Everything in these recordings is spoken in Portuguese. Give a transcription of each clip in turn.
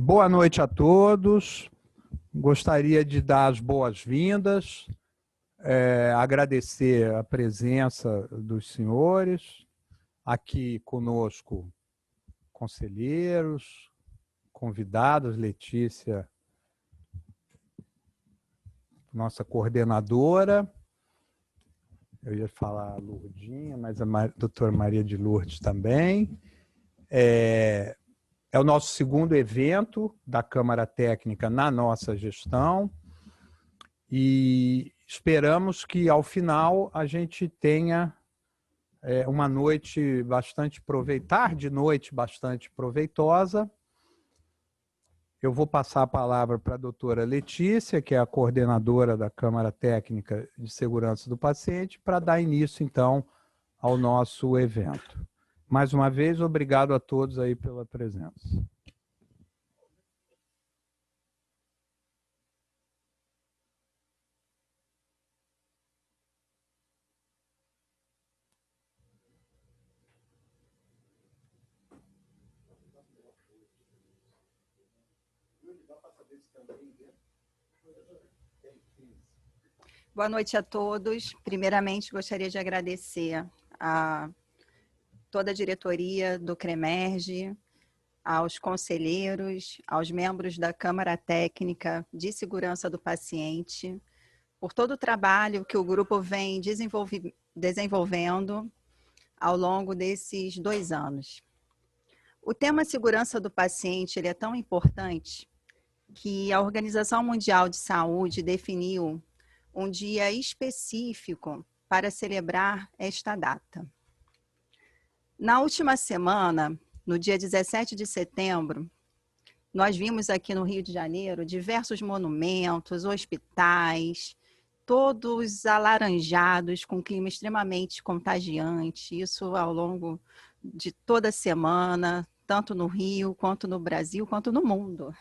Boa noite a todos. Gostaria de dar as boas-vindas, agradecer a presença dos senhores, aqui conosco conselheiros, convidados, Letícia, nossa coordenadora, eu ia falar a Lourdinha, mas a doutora Maria de Lourdes também. É o nosso segundo evento da Câmara Técnica na nossa gestão e esperamos que, ao final, a gente tenha uma noite bastante tarde noite bastante proveitosa. Eu vou passar a palavra para a doutora Letícia, que é a coordenadora da Câmara Técnica de Segurança do Paciente, para dar início, então, ao nosso evento. Mais uma vez, obrigado a todos aí pela presença. Boa noite a todos. Primeiramente, gostaria de agradecer a toda a diretoria do CREMERGE, aos conselheiros, aos membros da Câmara Técnica de Segurança do Paciente, por todo o trabalho que o grupo vem desenvolvendo ao longo desses 2 anos. O tema segurança do paciente ele é tão importante que a Organização Mundial de Saúde definiu um dia específico para celebrar esta data. Na última semana, no dia 17 de setembro, nós vimos aqui no Rio de Janeiro diversos monumentos, hospitais, todos alaranjados, com clima extremamente contagiante, isso ao longo de toda a semana, tanto no Rio, quanto no Brasil, quanto no mundo.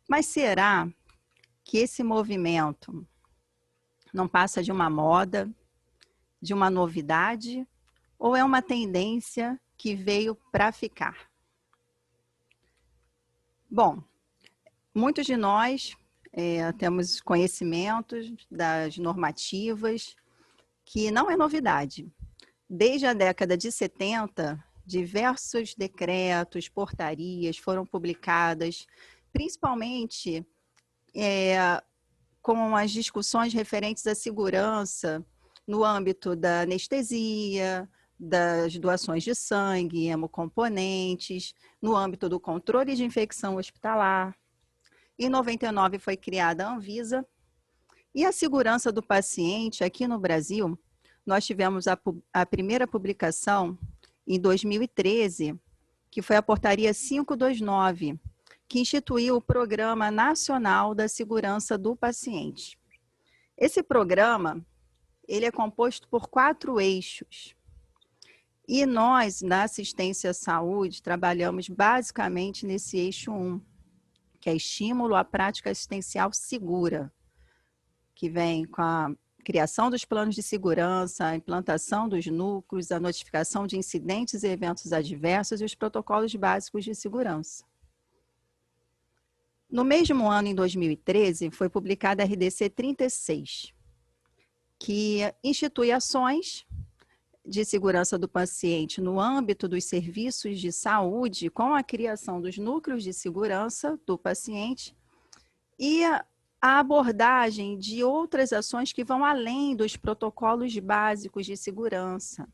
Mas será que esse movimento não passa de uma moda, de uma novidade, ou é uma tendência que veio para ficar? Bom, muitos de nós temos conhecimentos das normativas, que não é novidade. Desde a década de 70, diversos decretos, portarias foram publicadas, principalmente com as discussões referentes à segurança no âmbito da anestesia, das doações de sangue, hemocomponentes, no âmbito do controle de infecção hospitalar. Em 99 foi criada a Anvisa. E a segurança do paciente aqui no Brasil, nós tivemos a primeira publicação em 2013, que foi a portaria 529, que instituiu o Programa Nacional da Segurança do Paciente. Esse programa, ele é composto por 4 eixos. E nós, na assistência à saúde, trabalhamos basicamente nesse eixo 1, que é estímulo à prática assistencial segura, que vem com a criação dos planos de segurança, a implantação dos núcleos, a notificação de incidentes e eventos adversos e os protocolos básicos de segurança. No mesmo ano, em 2013, foi publicada a RDC 36, que institui ações de segurança do paciente no âmbito dos serviços de saúde, com a criação dos núcleos de segurança do paciente e a abordagem de outras ações que vão além dos protocolos básicos de segurança.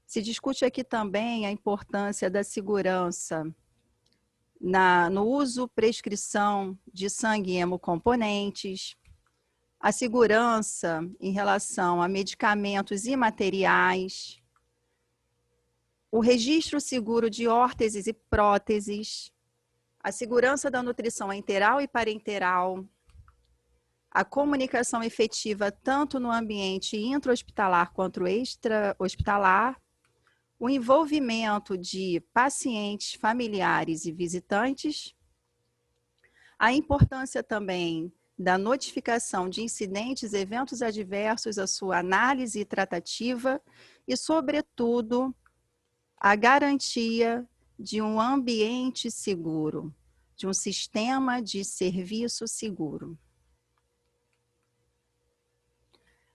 Se discute aqui também a importância da segurança no uso, prescrição de sangue e hemocomponentes, a segurança em relação a medicamentos e materiais, o registro seguro de órteses e próteses, a segurança da nutrição enteral e parenteral, a comunicação efetiva tanto no ambiente intra-hospitalar quanto extra-hospitalar, o envolvimento de pacientes, familiares e visitantes, a importância também da notificação de incidentes, eventos adversos, a sua análise e tratativa e, sobretudo, a garantia de um ambiente seguro, de um sistema de serviço seguro.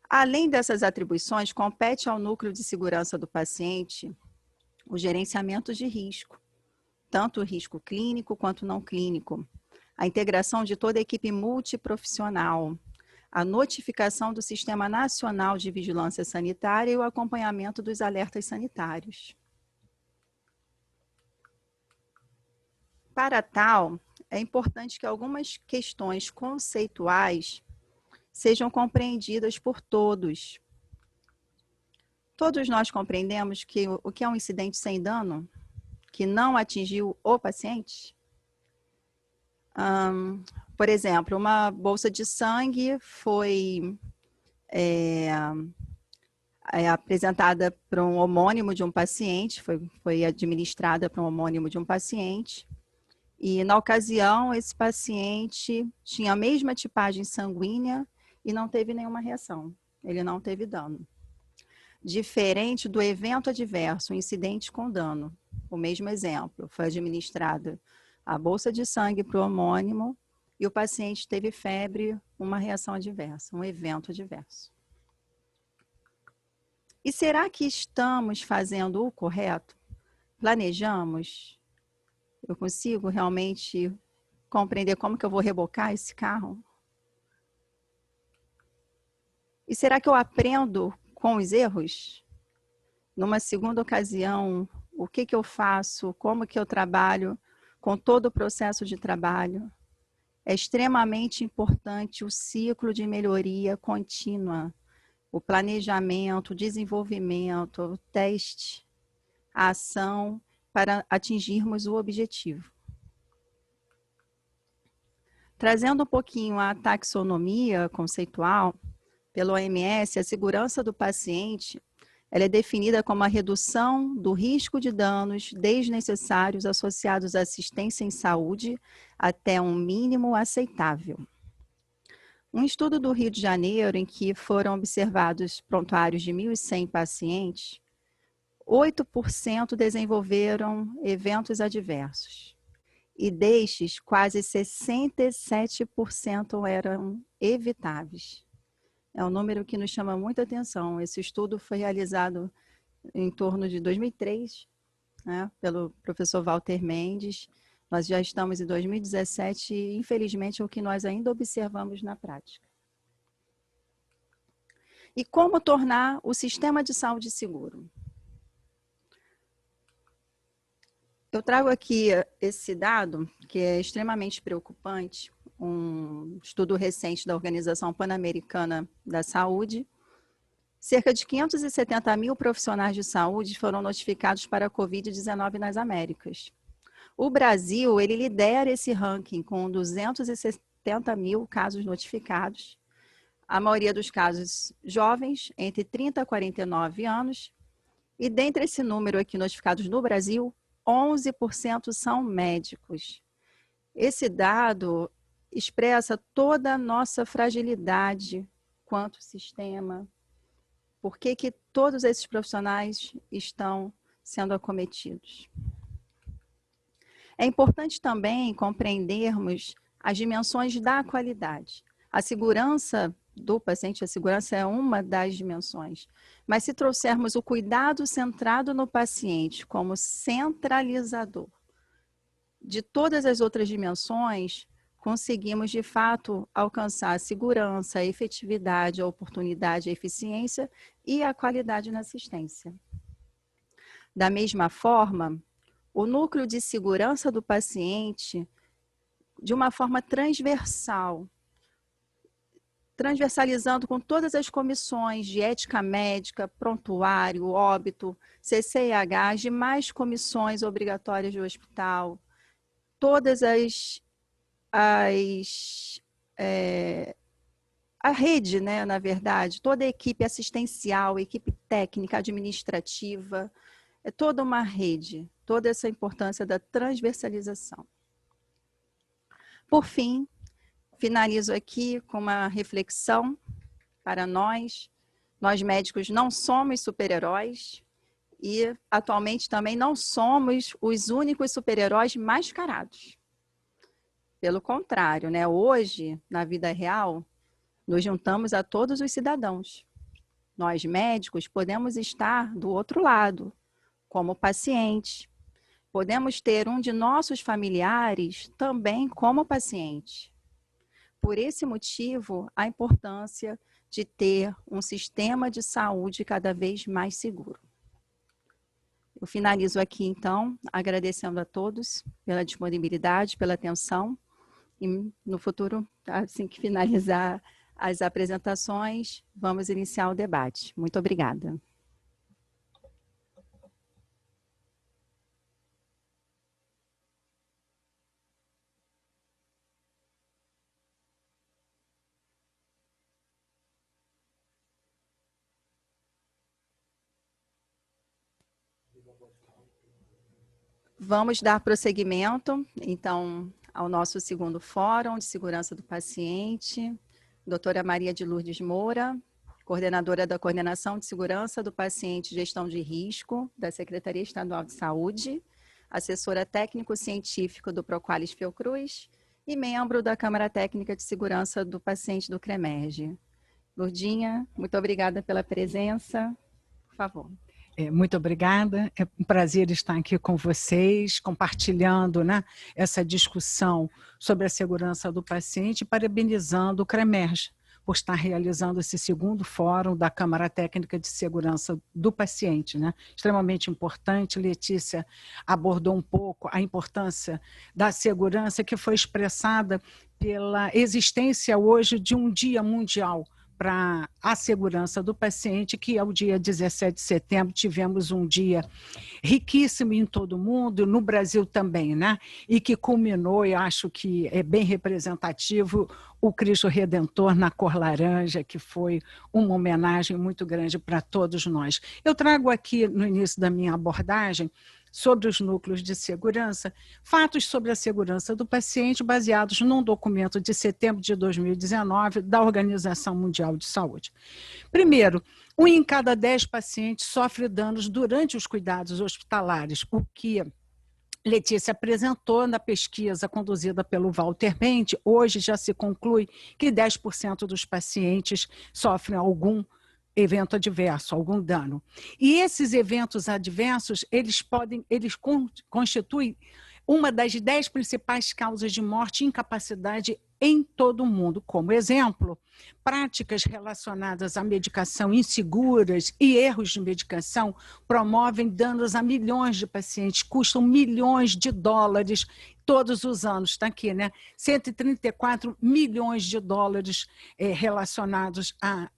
Além dessas atribuições, compete ao núcleo de segurança do paciente o gerenciamento de risco, tanto o risco clínico quanto não clínico, a integração de toda a equipe multiprofissional, a notificação do Sistema Nacional de Vigilância Sanitária e o acompanhamento dos alertas sanitários. Para tal, é importante que algumas questões conceituais sejam compreendidas por todos. Todos nós compreendemos que o que é um incidente sem dano, que não atingiu o paciente? Por exemplo, uma bolsa de sangue foi apresentada para um homônimo de um paciente, foi administrada para um homônimo de um paciente, e na ocasião esse paciente tinha a mesma tipagem sanguínea e não teve nenhuma reação, ele não teve dano. Diferente do evento adverso, um incidente com dano. O mesmo exemplo, foi administrada a bolsa de sangue para o homônimo e o paciente teve febre, uma reação adversa, um evento adverso. E será que estamos fazendo o correto? Planejamos? Eu consigo realmente compreender como que eu vou rebocar esse carro? E será que eu aprendo com os erros? Numa segunda ocasião, o que eu faço? Como que eu trabalho com todo o processo de trabalho? É extremamente importante o ciclo de melhoria contínua, o planejamento, o desenvolvimento, o teste, a ação para atingirmos o objetivo. Trazendo um pouquinho a taxonomia conceitual, pela OMS, a segurança do paciente ela é definida como a redução do risco de danos desnecessários associados à assistência em saúde até um mínimo aceitável. Um estudo do Rio de Janeiro, em que foram observados prontuários de 1.100 pacientes, 8% desenvolveram eventos adversos. E destes, quase 67% eram evitáveis. É um número que nos chama muita atenção. Esse estudo foi realizado em torno de 2003, né, pelo professor Walter Mendes. Nós já estamos em 2017 e, infelizmente, é o que nós ainda observamos na prática. E como tornar o sistema de saúde seguro? Eu trago aqui esse dado, que é extremamente preocupante, um estudo recente da Organização Pan-Americana da Saúde. Cerca de 570 mil profissionais de saúde foram notificados para a Covid-19 nas Américas. O Brasil, ele lidera esse ranking com 270 mil casos notificados. A maioria dos casos jovens, entre 30 a 49 anos. E dentre esse número aqui notificados no Brasil, 11% são médicos. Esse dado expressa toda a nossa fragilidade quanto sistema. Por que todos esses profissionais estão sendo acometidos? É importante também compreendermos as dimensões da qualidade. A segurança do paciente, a segurança é uma das dimensões. Mas se trouxermos o cuidado centrado no paciente como centralizador de todas as outras dimensões, conseguimos, de fato, alcançar a segurança, a efetividade, a oportunidade, a eficiência e a qualidade na assistência. Da mesma forma, o núcleo de segurança do paciente, de uma forma transversalizando com todas as comissões de ética médica, prontuário, óbito, CCIH, as demais comissões obrigatórias do hospital, todas a rede, né, na verdade, toda a equipe assistencial, equipe técnica, administrativa, é toda uma rede, toda essa importância da transversalização. Por fim, finalizo aqui com uma reflexão para nós. Nós médicos não somos super-heróis E, atualmente, também não somos os únicos super-heróis mascarados. Pelo contrário, né? Hoje, na vida real, nos juntamos a todos os cidadãos. Nós, médicos, podemos estar do outro lado, como pacientes. Podemos ter um de nossos familiares também como paciente. Por esse motivo, a importância de ter um sistema de saúde cada vez mais seguro. Eu finalizo aqui, então, agradecendo a todos pela disponibilidade, pela atenção. E no futuro, assim que finalizar as apresentações, vamos iniciar o debate. Muito obrigada. Vamos dar prosseguimento, então, ao nosso segundo Fórum de Segurança do Paciente, doutora Maria de Lourdes Moura, coordenadora da Coordenação de Segurança do Paciente e Gestão de Risco, da Secretaria Estadual de Saúde, assessora técnico-científico do Proqualis Fiocruz e membro da Câmara Técnica de Segurança do Paciente do CREMERGE. Lourdinha, muito obrigada pela presença. Por favor. Muito obrigada, é um prazer estar aqui com vocês, compartilhando, né, essa discussão sobre a segurança do paciente, parabenizando o CREMERGE por estar realizando esse segundo fórum da Câmara Técnica de Segurança do Paciente, né? Extremamente importante. Letícia abordou um pouco a importância da segurança que foi expressada pela existência hoje de um Dia Mundial para a segurança do paciente, que é o dia 17 de setembro, tivemos um dia riquíssimo em todo o mundo, no Brasil também, né? E que culminou, e acho que é bem representativo, o Cristo Redentor na cor laranja, que foi uma homenagem muito grande para todos nós. Eu trago aqui, no início da minha abordagem, sobre os núcleos de segurança, fatos sobre a segurança do paciente baseados num documento de setembro de 2019 da Organização Mundial de Saúde. Primeiro, 1 em cada 10 pacientes sofre danos durante os cuidados hospitalares, o que Letícia apresentou na pesquisa conduzida pelo Walter Mente. Hoje já se conclui que 10% dos pacientes sofrem algum evento adverso, algum dano. E esses eventos adversos, eles constituem uma das 10 principais causas de morte e incapacidade em todo o mundo. Como exemplo, práticas relacionadas à medicação inseguras e erros de medicação promovem danos a milhões de pacientes, custam milhões de dólares todos os anos, está aqui, né? 134 milhões de dólares relacionados a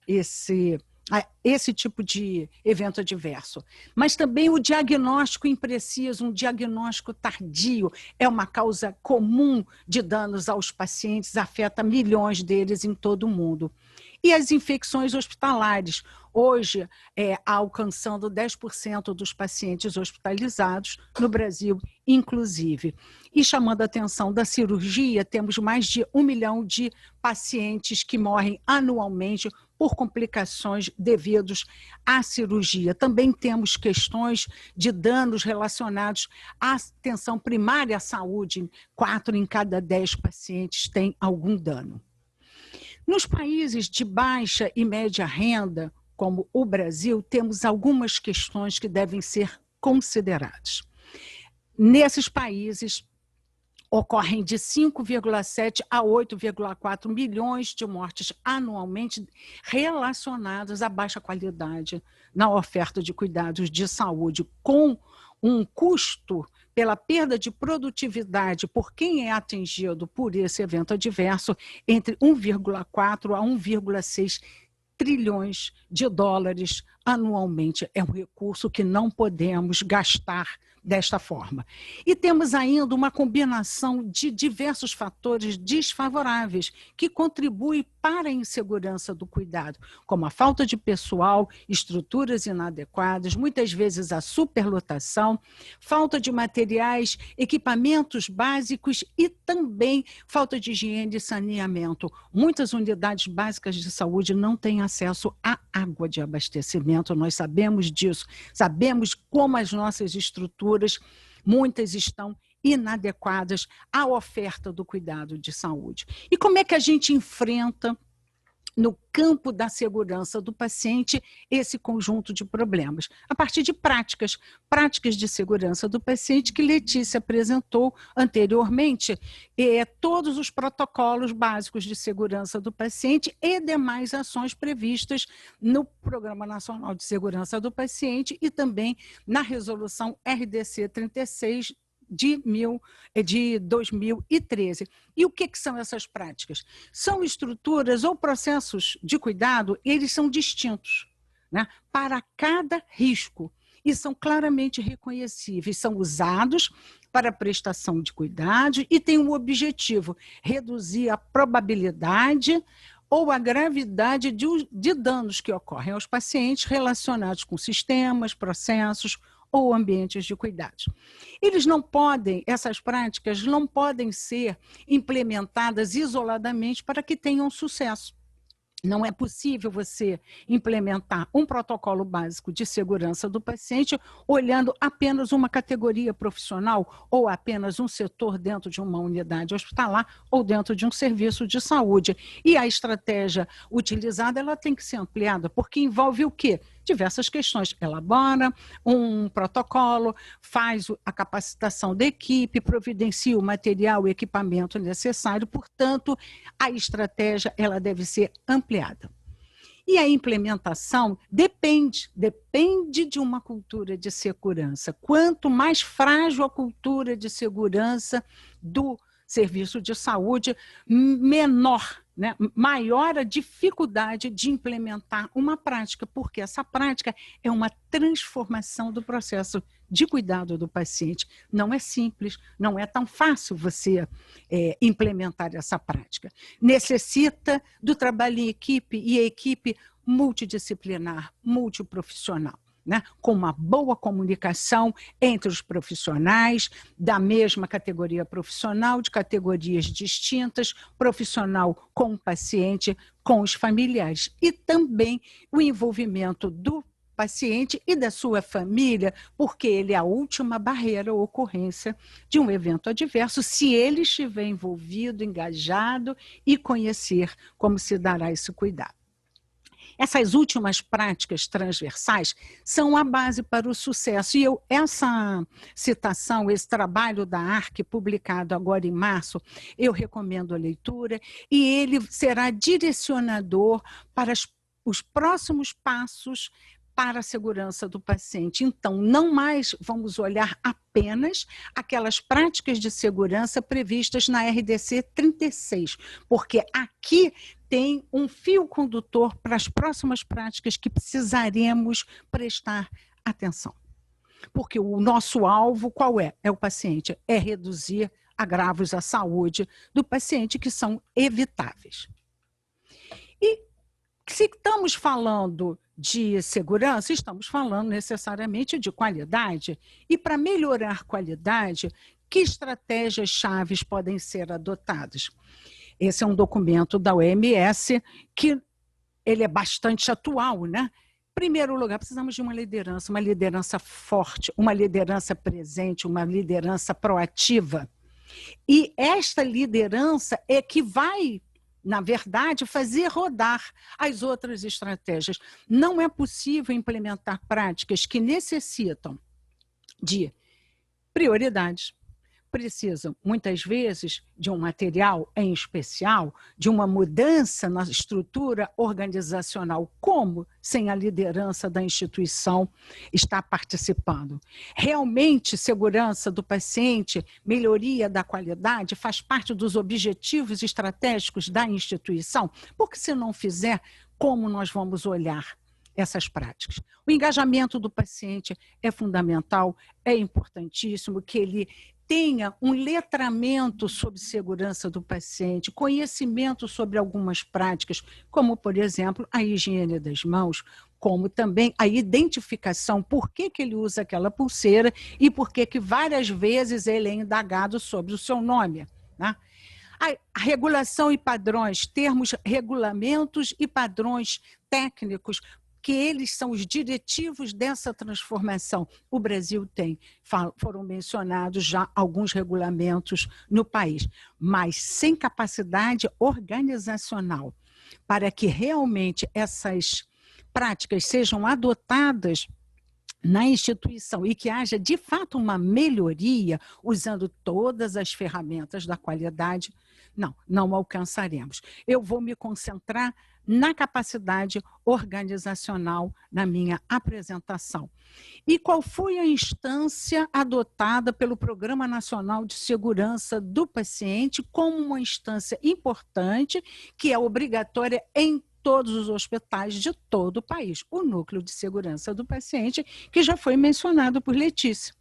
esse tipo de evento adverso. Mas também o diagnóstico impreciso, um diagnóstico tardio, é uma causa comum de danos aos pacientes, afeta milhões deles em todo o mundo. E as infecções hospitalares, hoje alcançando 10% dos pacientes hospitalizados no Brasil, inclusive. E chamando a atenção da cirurgia, temos mais de 1 milhão de pacientes que morrem anualmente por complicações devidos à cirurgia. Também temos questões de danos relacionados à atenção primária à saúde. 4 em cada 10 pacientes têm algum dano. Nos países de baixa e média renda, como o Brasil, temos algumas questões que devem ser consideradas. Nesses países, ocorrem de 5,7 a 8,4 milhões de mortes anualmente relacionadas à baixa qualidade na oferta de cuidados de saúde, com um custo pela perda de produtividade por quem é atingido por esse evento adverso entre 1,4 a 1,6 trilhões de dólares anualmente. É um recurso que não podemos gastar desta forma. E temos ainda uma combinação de diversos fatores desfavoráveis que contribuem para a insegurança do cuidado, como a falta de pessoal, estruturas inadequadas, muitas vezes a superlotação, falta de materiais, equipamentos básicos e também falta de higiene e saneamento. Muitas unidades básicas de saúde não têm acesso à água de abastecimento atendimento, nós sabemos disso, sabemos como as nossas estruturas, muitas estão inadequadas à oferta do cuidado de saúde. E como é que a gente enfrenta, no campo da segurança do paciente, esse conjunto de problemas? A partir de práticas de segurança do paciente que Letícia apresentou anteriormente, todos os protocolos básicos de segurança do paciente e demais ações previstas no Programa Nacional de Segurança do Paciente e também na Resolução RDC 36 de 2013. E o que são essas práticas? São estruturas ou processos de cuidado, eles são distintos, né, para cada risco e são claramente reconhecíveis, são usados para prestação de cuidados e têm um objetivo: reduzir a probabilidade ou a gravidade de danos que ocorrem aos pacientes relacionados com sistemas, processos ou ambientes de cuidados. Essas práticas não podem ser implementadas isoladamente para que tenham sucesso. Não é possível você implementar um protocolo básico de segurança do paciente olhando apenas uma categoria profissional ou apenas um setor dentro de uma unidade hospitalar ou dentro de um serviço de saúde. E a estratégia utilizada, ela tem que ser ampliada, porque envolve o quê? Diversas questões. Elabora um protocolo, faz a capacitação da equipe, providencia o material e equipamento necessário, portanto, a estratégia ela deve ser ampliada. E a implementação depende de uma cultura de segurança. Quanto mais frágil a cultura de segurança do serviço de saúde, menor, né, maior a dificuldade de implementar uma prática, porque essa prática é uma transformação do processo de cuidado do paciente. Não é simples, não é tão fácil você implementar essa prática. Necessita do trabalho em equipe e equipe multidisciplinar, multiprofissional, né, com uma boa comunicação entre os profissionais da mesma categoria profissional, de categorias distintas, profissional com o paciente, com os familiares, e também o envolvimento do paciente e da sua família, porque ele é a última barreira ou ocorrência de um evento adverso, se ele estiver envolvido, engajado e conhecer como se dará esse cuidado. Essas últimas práticas transversais são a base para o sucesso. E essa citação, esse trabalho da ARC, publicado agora em março, eu recomendo a leitura, e ele será direcionador para os próximos passos para a segurança do paciente. Então, não mais vamos olhar apenas aquelas práticas de segurança previstas na RDC 36, porque aqui tem um fio condutor para as próximas práticas que precisaremos prestar atenção. Porque o nosso alvo, qual é? É o paciente, é reduzir agravos à saúde do paciente que são evitáveis. E se estamos falando de segurança, estamos falando necessariamente de qualidade. E para melhorar qualidade, que estratégias chaves podem ser adotadas? Esse é um documento da OMS que ele é bastante atual, né? Em primeiro lugar, precisamos de uma liderança forte, uma liderança presente, uma liderança proativa. E esta liderança é que vai, na verdade, fazer rodar as outras estratégias. Não é possível implementar práticas que necessitam de prioridades, precisam, muitas vezes, de um material em especial, de uma mudança na estrutura organizacional, como sem a liderança da instituição está participando. Realmente, segurança do paciente, melhoria da qualidade, faz parte dos objetivos estratégicos da instituição, porque se não fizer, como nós vamos olhar essas práticas? O engajamento do paciente é fundamental, é importantíssimo que ele tenha um letramento sobre segurança do paciente, conhecimento sobre algumas práticas, como, por exemplo, a higiene das mãos, como também a identificação, por que ele usa aquela pulseira e por que várias vezes ele é indagado sobre o seu nome, né? A regulação e padrões, termos, regulamentos e padrões técnicos porque eles são os diretivos dessa transformação. O Brasil tem, foram mencionados já alguns regulamentos no país, mas sem capacidade organizacional para que realmente essas práticas sejam adotadas na instituição e que haja, de fato, uma melhoria usando todas as ferramentas da qualidade, não alcançaremos. Eu vou me concentrar na capacidade organizacional na minha apresentação. E qual foi a instância adotada pelo Programa Nacional de Segurança do Paciente como uma instância importante, que é obrigatória em todos os hospitais de todo o país, o Núcleo de Segurança do Paciente, que já foi mencionado por Letícia.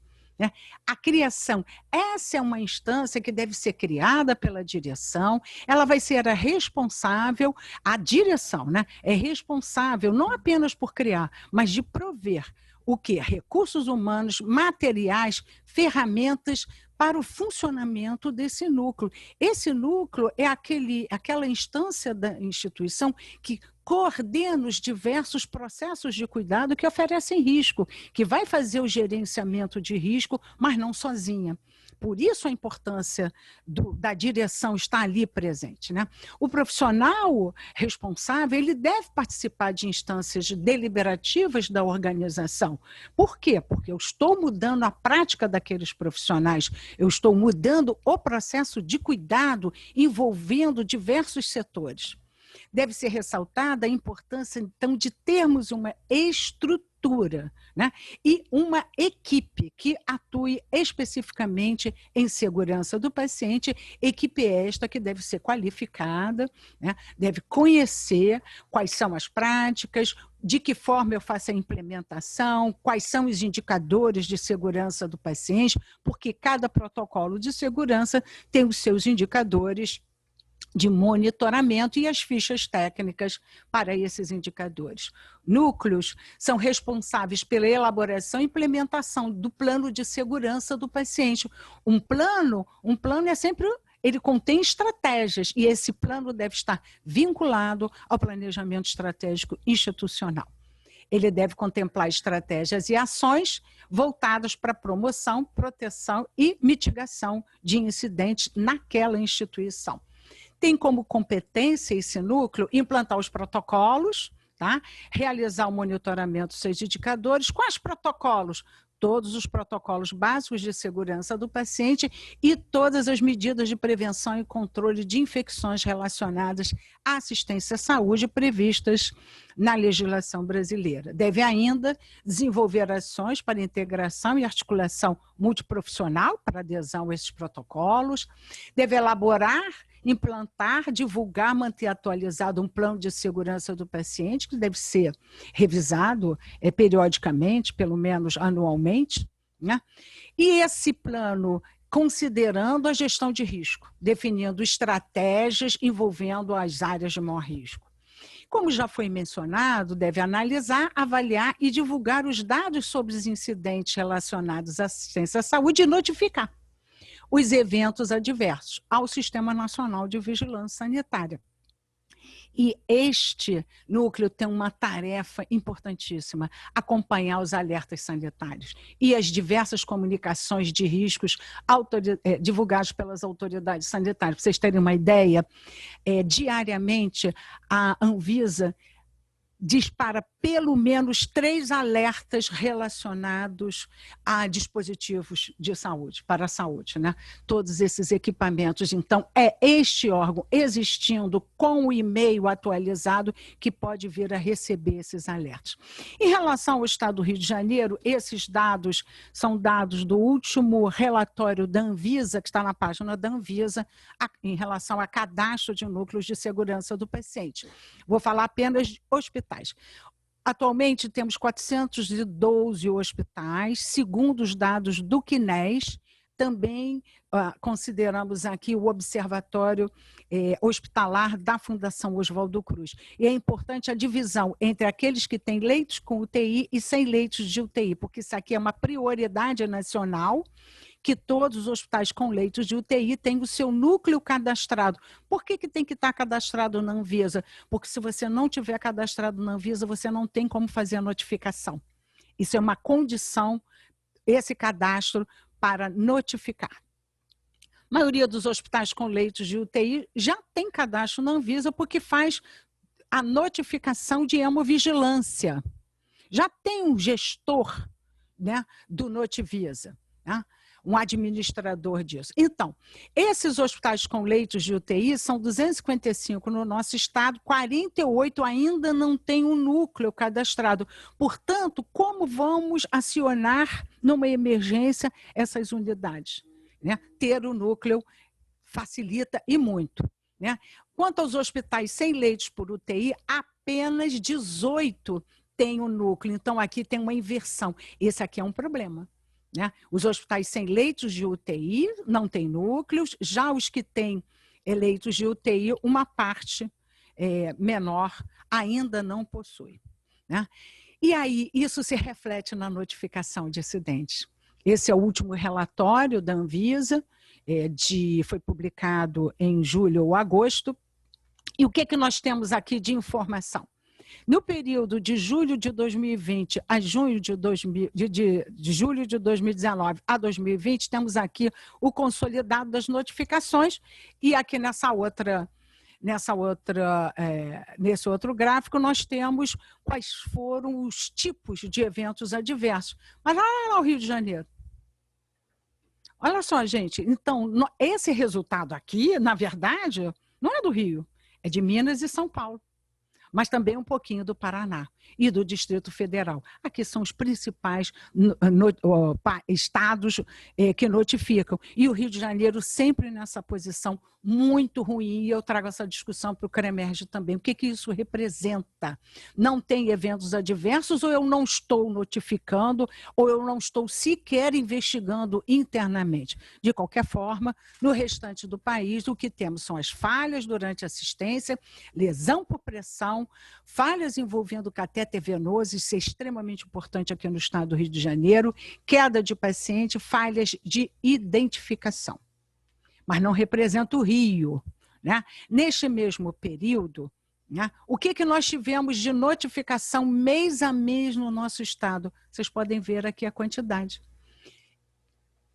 A criação, essa é uma instância que deve ser criada pela direção, ela vai ser a responsável, a direção, é responsável não apenas por criar, mas de prover o quê? Recursos humanos, materiais, ferramentas para o funcionamento desse núcleo. Esse núcleo é aquela instância da instituição que coordena os diversos processos de cuidado que oferecem risco, que vai fazer o gerenciamento de risco, mas não sozinha. Por isso a importância da direção estar ali presente. O profissional responsável, ele deve participar de instâncias deliberativas da organização. Por quê? Porque eu estou mudando a prática daqueles profissionais, eu estou mudando o processo de cuidado envolvendo diversos setores. Deve ser ressaltada a importância, então, de termos uma estrutura, e uma equipe que atue especificamente em segurança do paciente, equipe esta que deve ser qualificada, deve conhecer quais são as práticas, de que forma eu faço a implementação, quais são os indicadores de segurança do paciente, porque cada protocolo de segurança tem os seus indicadores de monitoramento e as fichas técnicas para esses indicadores. Núcleos são responsáveis pela elaboração e implementação do plano de segurança do paciente. Um plano é sempre, ele contém estratégias, e esse plano deve estar vinculado ao planejamento estratégico institucional. Ele deve contemplar estratégias e ações voltadas para promoção, proteção e mitigação de incidentes naquela instituição. Tem como competência esse núcleo implantar os protocolos, realizar o monitoramento dos seus indicadores. Quais protocolos? Todos os protocolos básicos de segurança do paciente e todas as medidas de prevenção e controle de infecções relacionadas à assistência à saúde previstas na legislação brasileira. Deve ainda desenvolver ações para integração e articulação multiprofissional para adesão a esses protocolos. Deve elaborar, implantar, divulgar, manter atualizado um plano de segurança do paciente, que deve ser revisado periodicamente, pelo menos anualmente, E esse plano considerando a gestão de risco, definindo estratégias envolvendo as áreas de maior risco. Como já foi mencionado, deve analisar, avaliar e divulgar os dados sobre os incidentes relacionados à assistência à saúde e notificar os eventos adversos ao Sistema Nacional de Vigilância Sanitária. E este núcleo tem uma tarefa importantíssima, acompanhar os alertas sanitários e as diversas comunicações de riscos divulgadas pelas autoridades sanitárias. Para vocês terem uma ideia, diariamente a Anvisa dispara pelo menos 3 alertas relacionados a dispositivos de saúde, para a saúde, Todos esses equipamentos. Então, é este órgão existindo com o e-mail atualizado que pode vir a receber esses alertas. Em relação ao Estado do Rio de Janeiro, esses dados são dados do último relatório da Anvisa, que está na página da Anvisa, em relação a cadastro de núcleos de segurança do paciente. Vou falar apenas de hospitais. Atualmente temos 412 hospitais, segundo os dados do CNES. Também consideramos aqui o Observatório Hospitalar da Fundação Oswaldo Cruz. E é importante a divisão entre aqueles que têm leitos com UTI e sem leitos de UTI, porque isso aqui é uma prioridade nacional que todos os hospitais com leitos de UTI têm o seu núcleo cadastrado. Por que tem que estar cadastrado na Anvisa? Porque se você não tiver cadastrado na Anvisa, você não tem como fazer a notificação. Isso é uma condição, esse cadastro, para notificar. A maioria dos hospitais com leitos de UTI já tem cadastro na Anvisa porque faz a notificação de hemovigilância. Já tem um gestor, né, do Notivisa, né, um administrador disso. Então, esses hospitais com leitos de UTI são 255 no nosso estado, 48 ainda não têm um núcleo cadastrado. Portanto, como vamos acionar numa emergência essas unidades? Né? Ter o núcleo facilita e muito. Né? Quanto aos hospitais sem leitos por UTI, apenas 18 têm o núcleo. Então, aqui tem uma inversão. Esse aqui é um problema. Né? Os hospitais sem leitos de UTI não têm núcleos, já os que têm leitos de UTI, uma parte menor ainda não possui. Né? E aí, isso se reflete na notificação de acidentes. Esse é o último relatório da Anvisa, foi publicado em julho ou agosto. E o que nós temos aqui de informação? No período de julho de 2020 a junho de julho de 2019 a 2020, temos aqui o consolidado das notificações, e aqui nesse outro gráfico nós temos quais foram os tipos de eventos adversos. Mas lá no Rio de Janeiro. Olha só, gente, então, esse resultado aqui, na verdade, não é do Rio, é de Minas e São Paulo, mas também um pouquinho do Paraná e do Distrito Federal. Aqui são os principais estados que notificam. E o Rio de Janeiro sempre nessa posição muito ruim, e eu trago essa discussão para o CREMERGE também. O que isso representa? Não tem eventos adversos, ou eu não estou notificando, ou eu não estou sequer investigando internamente. De qualquer forma, no restante do país, o que temos são as falhas durante a assistência, lesão por pressão, falhas envolvendo catéter venoso, isso é extremamente importante aqui no estado do Rio de Janeiro, queda de paciente, falhas de identificação. Mas não representa o Rio. Né? Neste mesmo período, né, o que nós tivemos de notificação mês a mês no nosso estado? Vocês podem ver aqui a quantidade.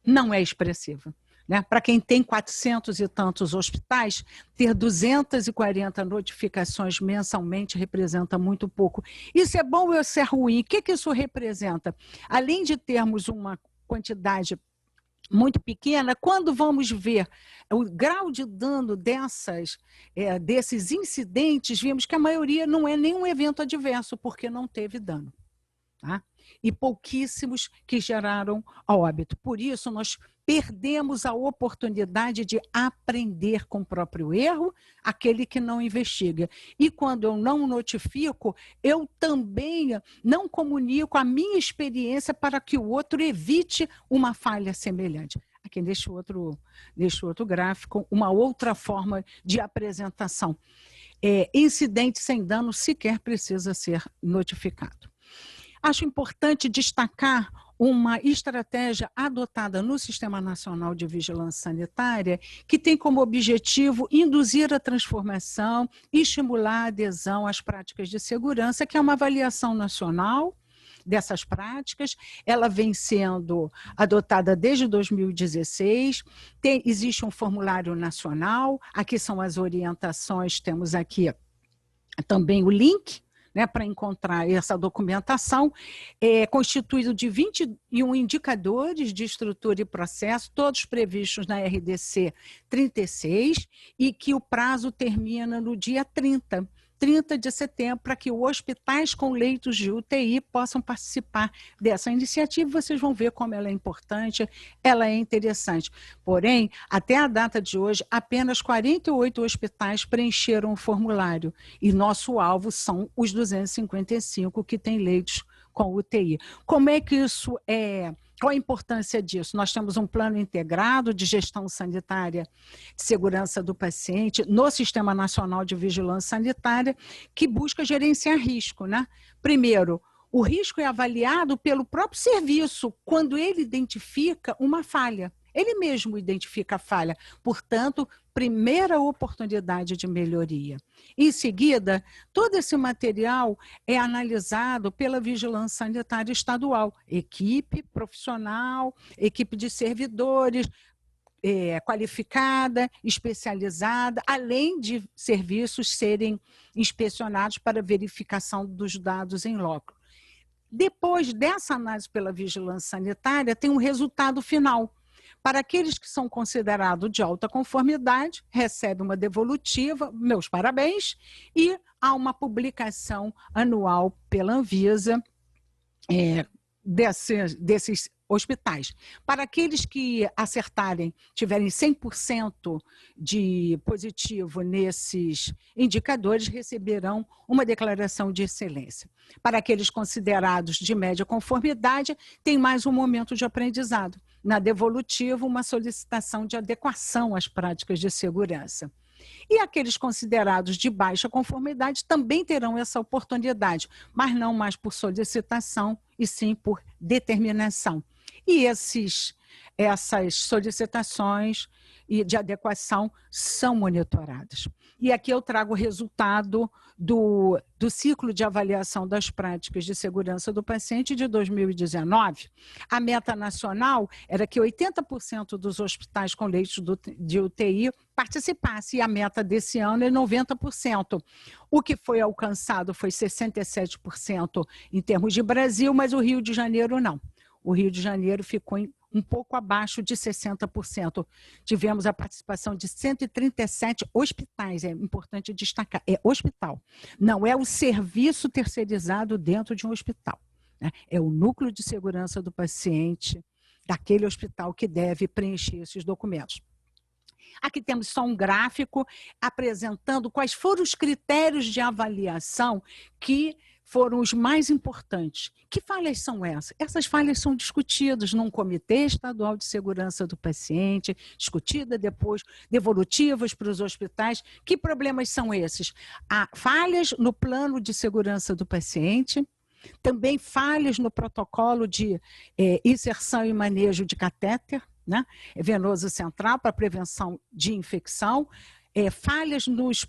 Não é expressiva. Né? Para quem tem 400 e tantos hospitais, ter 240 notificações mensalmente representa muito pouco. Isso é bom ou isso é ruim? O que isso representa? Além de termos uma quantidade muito pequena, quando vamos ver o grau de dano desses incidentes, vimos que a maioria não é nenhum evento adverso, porque não teve dano. Tá? E pouquíssimos que geraram óbito. Por isso, nós perdemos a oportunidade de aprender com o próprio erro, aquele que não investiga. E quando eu não notifico, eu também não comunico a minha experiência para que o outro evite uma falha semelhante. Aqui neste outro gráfico, uma outra forma de apresentação. Incidente sem dano sequer precisa ser notificado. Acho importante destacar uma estratégia adotada no Sistema Nacional de Vigilância Sanitária, que tem como objetivo induzir a transformação e estimular a adesão às práticas de segurança, que é uma avaliação nacional dessas práticas. Ela vem sendo adotada desde 2016, existe um formulário nacional, aqui são as orientações, temos aqui também o link, né, para encontrar essa documentação, constituído de 21 indicadores de estrutura e processo, todos previstos na RDC 36, e que o prazo termina no dia 30 de setembro, para que os hospitais com leitos de UTI possam participar dessa iniciativa. Vocês vão ver como ela é importante, ela é interessante. Porém, até a data de hoje, apenas 48 hospitais preencheram o formulário, e nosso alvo são os 255 que têm leitos com UTI. Como é que isso é? Qual a importância disso? Nós temos um plano integrado de gestão sanitária de segurança do paciente no Sistema Nacional de Vigilância Sanitária, que busca gerenciar risco, né? Primeiro, O risco é avaliado pelo próprio serviço, quando ele identifica uma falha. Ele mesmo identifica a falha. Portanto, primeira oportunidade de melhoria. Em seguida, todo esse material é analisado pela Vigilância Sanitária Estadual, equipe profissional, equipe de servidores, qualificada, especializada, além de serviços serem inspecionados para verificação dos dados em loco. Depois dessa análise pela vigilância sanitária, tem um resultado final. Para aqueles que são considerados de alta conformidade, recebe uma devolutiva, meus parabéns, e há uma publicação anual pela Anvisa desses hospitais. Para aqueles que acertarem, tiverem 100% de positivo nesses indicadores, receberão uma declaração de excelência. Para aqueles considerados de média conformidade, tem mais um momento de aprendizado. Na devolutiva, uma solicitação de adequação às práticas de segurança. E aqueles considerados de baixa conformidade também terão essa oportunidade, mas não mais por solicitação, e sim por determinação. E essas solicitações de adequação são monitoradas. E aqui eu trago o resultado do ciclo de avaliação das práticas de segurança do paciente de 2019. A meta nacional era que 80% dos hospitais com leitos de UTI participassem, e a meta desse ano é 90%. O que foi alcançado foi 67% em termos de Brasil, mas o Rio de Janeiro não. O Rio de Janeiro ficou um pouco abaixo de 60%. Tivemos a participação de 137 hospitais, é importante destacar, é hospital. Não é o serviço terceirizado dentro de um hospital, né? É o núcleo de segurança do paciente daquele hospital que deve preencher esses documentos. Aqui temos só um gráfico apresentando quais foram os critérios de avaliação que foram os mais importantes. Que falhas são essas? Essas falhas são discutidas num Comitê Estadual de Segurança do Paciente, discutida depois, devolutivas para os hospitais. Que problemas são esses? Há falhas no plano de segurança do paciente, também falhas no protocolo de inserção e manejo de catéter, né, venoso central para prevenção de infecção, falhas nos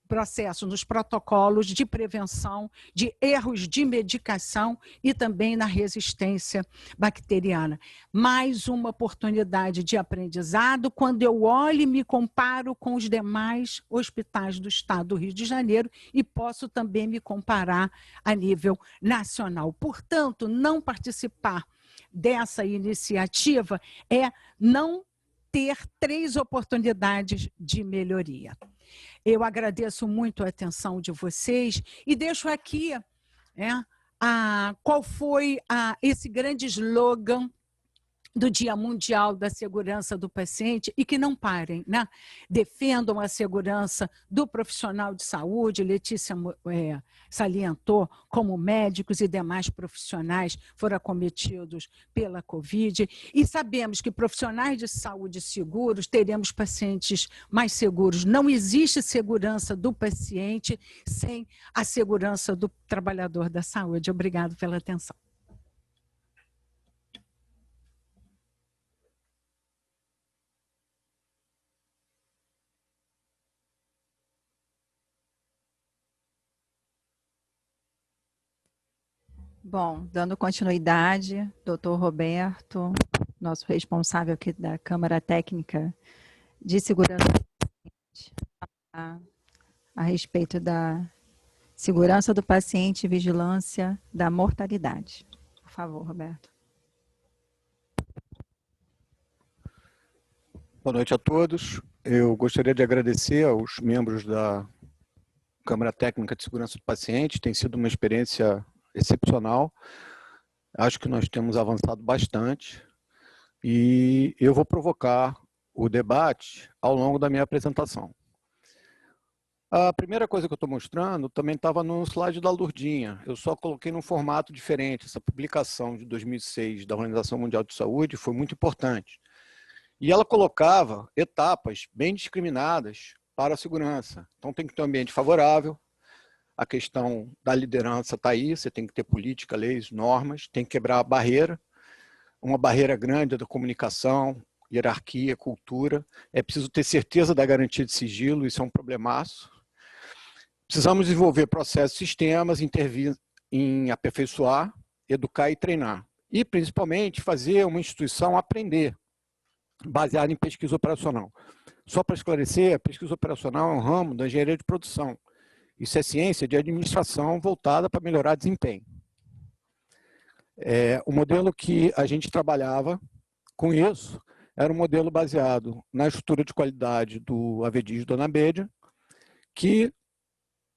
processos, nos protocolos de prevenção de erros de medicação e também na resistência bacteriana. Mais uma oportunidade de aprendizado quando eu olho e me comparo com os demais hospitais do estado do Rio de Janeiro e posso também me comparar a nível nacional. Portanto, não participar dessa iniciativa é não ter 3 oportunidades de melhoria. Eu agradeço muito a atenção de vocês e deixo aqui qual foi esse grande slogan do Dia Mundial da Segurança do Paciente, e que não parem, né? Defendam a segurança do profissional de saúde. Letícia salientou como médicos e demais profissionais foram acometidos pela Covid, e sabemos que profissionais de saúde seguros, teremos pacientes mais seguros. Não existe segurança do paciente sem a segurança do trabalhador da saúde. Obrigado pela atenção. Bom, dando continuidade, doutor Roberto, nosso responsável aqui da Câmara Técnica de Segurança a respeito da segurança do paciente e vigilância da mortalidade. Por favor, Roberto. Boa noite a todos. Eu gostaria de agradecer aos membros da Câmara Técnica de Segurança do Paciente. Tem sido uma experiência excepcional. Acho que nós temos avançado bastante e eu vou provocar o debate ao longo da minha apresentação. A primeira coisa que eu estou mostrando também estava no slide da Lourdinha. Eu só coloquei num formato diferente. Essa publicação de 2006 da Organização Mundial de Saúde foi muito importante. E ela colocava etapas bem discriminadas para a segurança. Então tem que ter um ambiente favorável, A questão da liderança está aí, você tem que ter política, leis, normas, tem que quebrar a barreira, uma barreira grande da comunicação, hierarquia, cultura. É preciso ter certeza da garantia de sigilo, isso é um problemaço. Precisamos desenvolver processos, sistemas, intervir em aperfeiçoar, educar e treinar. E, principalmente, fazer uma instituição aprender, baseada em pesquisa operacional. Só para esclarecer, a pesquisa operacional é um ramo da engenharia de produção. Isso é ciência de administração voltada para melhorar desempenho. O modelo que a gente trabalhava com isso era um modelo baseado na estrutura de qualidade do AVDIS Dona Bédia, que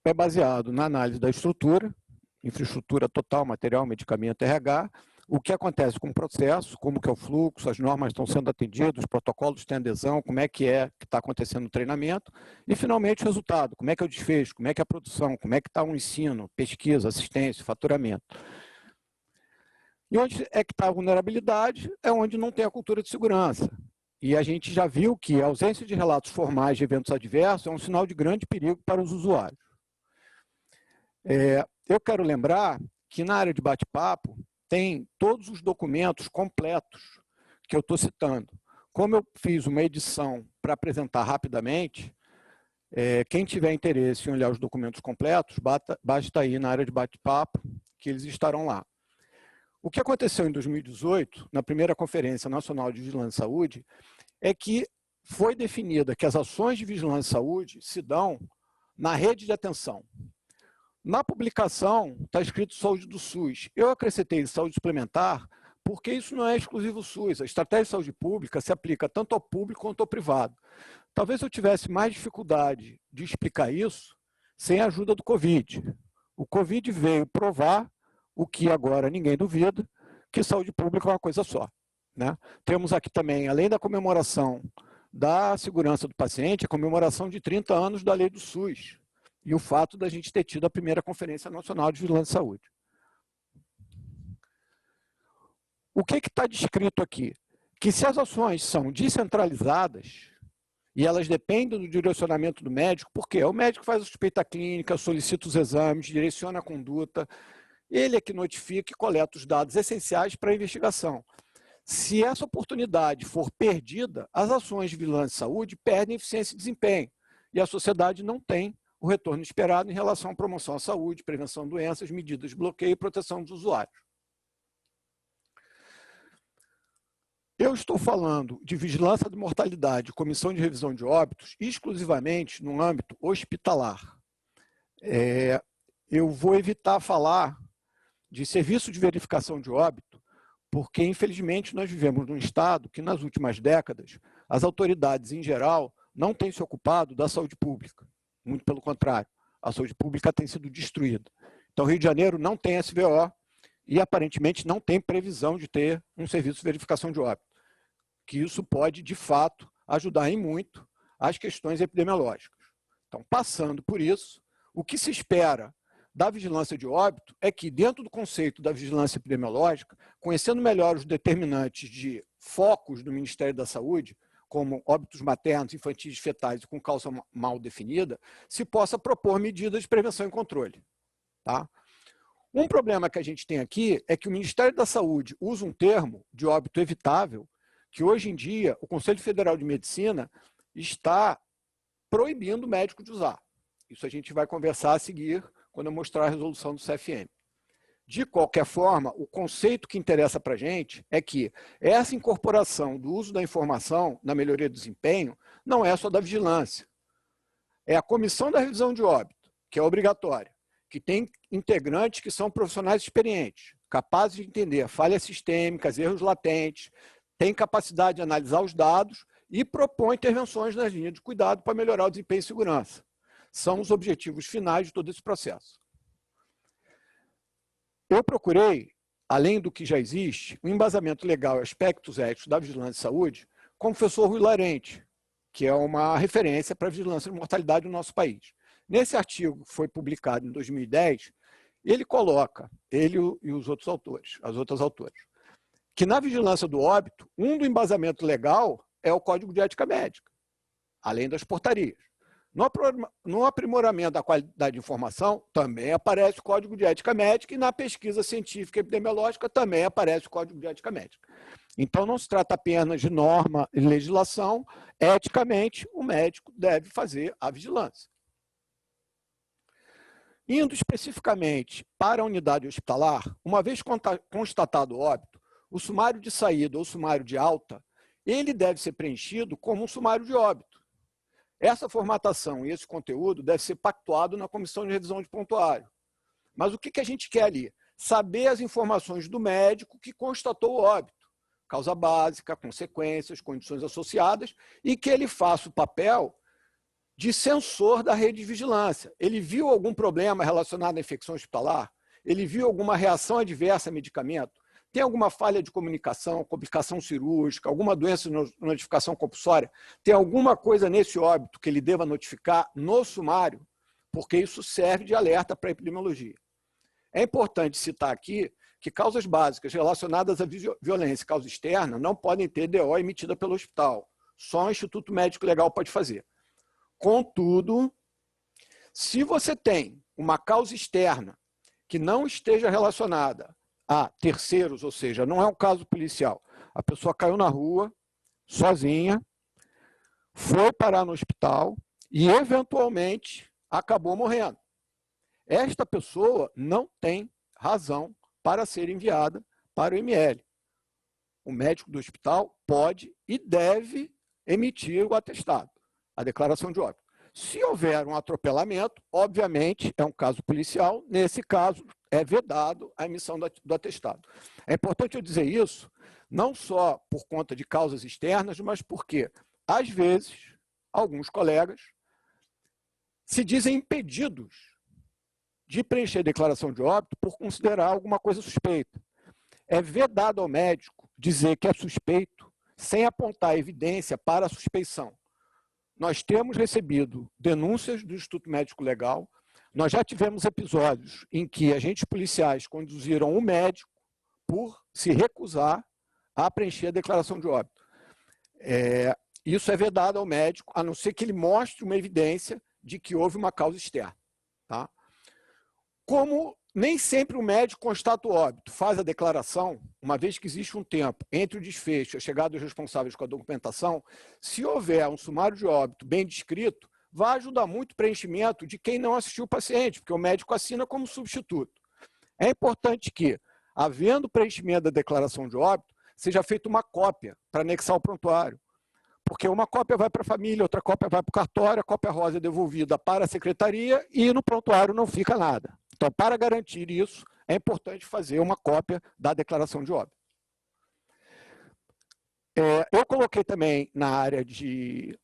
é baseado na análise da estrutura, infraestrutura total, material, medicamento, RH, o que acontece com o processo, como que é o fluxo, as normas estão sendo atendidas, os protocolos têm adesão, como é que está acontecendo o treinamento, e finalmente o resultado, como é que é o desfecho, como é que é a produção, como é que está o ensino, pesquisa, assistência, faturamento. E onde é que está a vulnerabilidade? É onde não tem a cultura de segurança. E a gente já viu que a ausência de relatos formais de eventos adversos é um sinal de grande perigo para os usuários. Eu quero lembrar que na área de bate-papo tem todos os documentos completos que eu estou citando. Como eu fiz uma edição para apresentar rapidamente, quem tiver interesse em olhar os documentos completos, basta ir na área de bate-papo, que eles estarão lá. O que aconteceu em 2018, na primeira Conferência Nacional de Vigilância e Saúde, é que foi definida que as ações de vigilância e saúde se dão na rede de atenção. Na publicação está escrito saúde do SUS. Eu acrescentei saúde suplementar porque isso não é exclusivo SUS. A estratégia de saúde pública se aplica tanto ao público quanto ao privado. Talvez eu tivesse mais dificuldade de explicar isso sem a ajuda do Covid. O Covid veio provar o que agora ninguém duvida, que saúde pública é uma coisa só, né? Temos aqui também, além da comemoração da segurança do paciente, a comemoração de 30 anos da lei do SUS. E o fato da gente ter tido a primeira Conferência Nacional de Vigilância e Saúde. O que está descrito aqui? Que se as ações são descentralizadas e elas dependem do direcionamento do médico, porque é o médico que faz a suspeita clínica, solicita os exames, direciona a conduta, ele é que notifica e coleta os dados essenciais para a investigação. Se essa oportunidade for perdida, as ações de vigilância e saúde perdem eficiência e desempenho, e a sociedade não tem o retorno esperado em relação à promoção à saúde, prevenção de doenças, medidas de bloqueio e proteção dos usuários. Eu estou falando de vigilância de mortalidade, comissão de revisão de óbitos, exclusivamente no âmbito hospitalar. Eu vou evitar falar de serviço de verificação de óbito, porque, infelizmente, nós vivemos num estado que, nas últimas décadas, as autoridades, em geral, não têm se ocupado da saúde pública. Muito pelo contrário, a saúde pública tem sido destruída. Então, o Rio de Janeiro não tem SVO e, aparentemente, não tem previsão de ter um serviço de verificação de óbito, que isso pode, de fato, ajudar em muito as questões epidemiológicas. Então, passando por isso, o que se espera da vigilância de óbito é que, dentro do conceito da vigilância epidemiológica, conhecendo melhor os determinantes de focos do Ministério da Saúde, como óbitos maternos, infantis e fetais com causa mal definida, se possa propor medidas de prevenção e controle. Tá? Um problema que a gente tem aqui é que o Ministério da Saúde usa um termo de óbito evitável, que hoje em dia o Conselho Federal de Medicina está proibindo o médico de usar. Isso a gente vai conversar a seguir quando eu mostrar a resolução do CFM. De qualquer forma, o conceito que interessa para a gente é que essa incorporação do uso da informação na melhoria do desempenho não é só da vigilância. É a comissão da revisão de óbito, que é obrigatória, que tem integrantes que são profissionais experientes, capazes de entender falhas sistêmicas, erros latentes, tem capacidade de analisar os dados e propõe intervenções nas linhas de cuidado para melhorar o desempenho e segurança. São os objetivos finais de todo esse processo. Eu procurei, além do que já existe, um embasamento legal e aspectos éticos da vigilância e saúde com o professor Rui Larente, que é uma referência para a vigilância de mortalidade no nosso país. Nesse artigo que foi publicado em 2010, ele coloca, ele e os outros autores, as outras autoras, que na vigilância do óbito, do embasamento legal é o Código de Ética Médica, além das portarias. No aprimoramento da qualidade de informação, também aparece o Código de Ética Médica, e na pesquisa científica e epidemiológica também aparece o Código de Ética Médica. Então, não se trata apenas de norma e legislação, eticamente, o médico deve fazer a vigilância. Indo especificamente para a unidade hospitalar, uma vez constatado o óbito, o sumário de saída ou sumário de alta, ele deve ser preenchido como um sumário de óbito. Essa formatação e esse conteúdo deve ser pactuado na comissão de revisão de prontuário. Mas o que a gente quer ali? Saber as informações do médico que constatou o óbito, causa básica, consequências, condições associadas, e que ele faça o papel de sensor da rede de vigilância. Ele viu algum problema relacionado à infecção hospitalar? Ele viu alguma reação adversa a medicamento? Tem alguma falha de comunicação, complicação cirúrgica, alguma doença de notificação compulsória? Tem alguma coisa nesse óbito que ele deva notificar no sumário? Porque isso serve de alerta para a epidemiologia. É importante citar aqui que causas básicas relacionadas à violência e causa externa não podem ter DO emitida pelo hospital. Só o Instituto Médico Legal pode fazer. Contudo, se você tem uma causa externa que não esteja relacionada a terceiros, ou seja, não é um caso policial, a pessoa caiu na rua, sozinha, foi parar no hospital e, eventualmente, acabou morrendo. Esta pessoa não tem razão para ser enviada para o ML. O médico do hospital pode e deve emitir o atestado, a declaração de óbito. Se houver um atropelamento, obviamente, é um caso policial, nesse caso é vedado a emissão do atestado. É importante eu dizer isso, não só por conta de causas externas, mas porque, às vezes, alguns colegas se dizem impedidos de preencher a declaração de óbito por considerar alguma coisa suspeita. É vedado ao médico dizer que é suspeito sem apontar evidência para a suspeição. Nós temos recebido denúncias do Instituto Médico Legal, nós já tivemos episódios em que agentes policiais conduziram o médico por se recusar a preencher a declaração de óbito. Isso é vedado ao médico, a não ser que ele mostre uma evidência de que houve uma causa externa. Tá? Como nem sempre o médico constata o óbito, faz a declaração, uma vez que existe um tempo entre o desfecho e a chegada dos responsáveis com a documentação, se houver um sumário de óbito bem descrito, vai ajudar muito o preenchimento de quem não assistiu o paciente, porque o médico assina como substituto. É importante que, havendo preenchimento da declaração de óbito, seja feita uma cópia para anexar ao prontuário. Porque uma cópia vai para a família, outra cópia vai para o cartório, a cópia rosa é devolvida para a secretaria e no prontuário não fica nada. Então, para garantir isso, é importante fazer uma cópia da declaração de óbito. Eu coloquei também na área de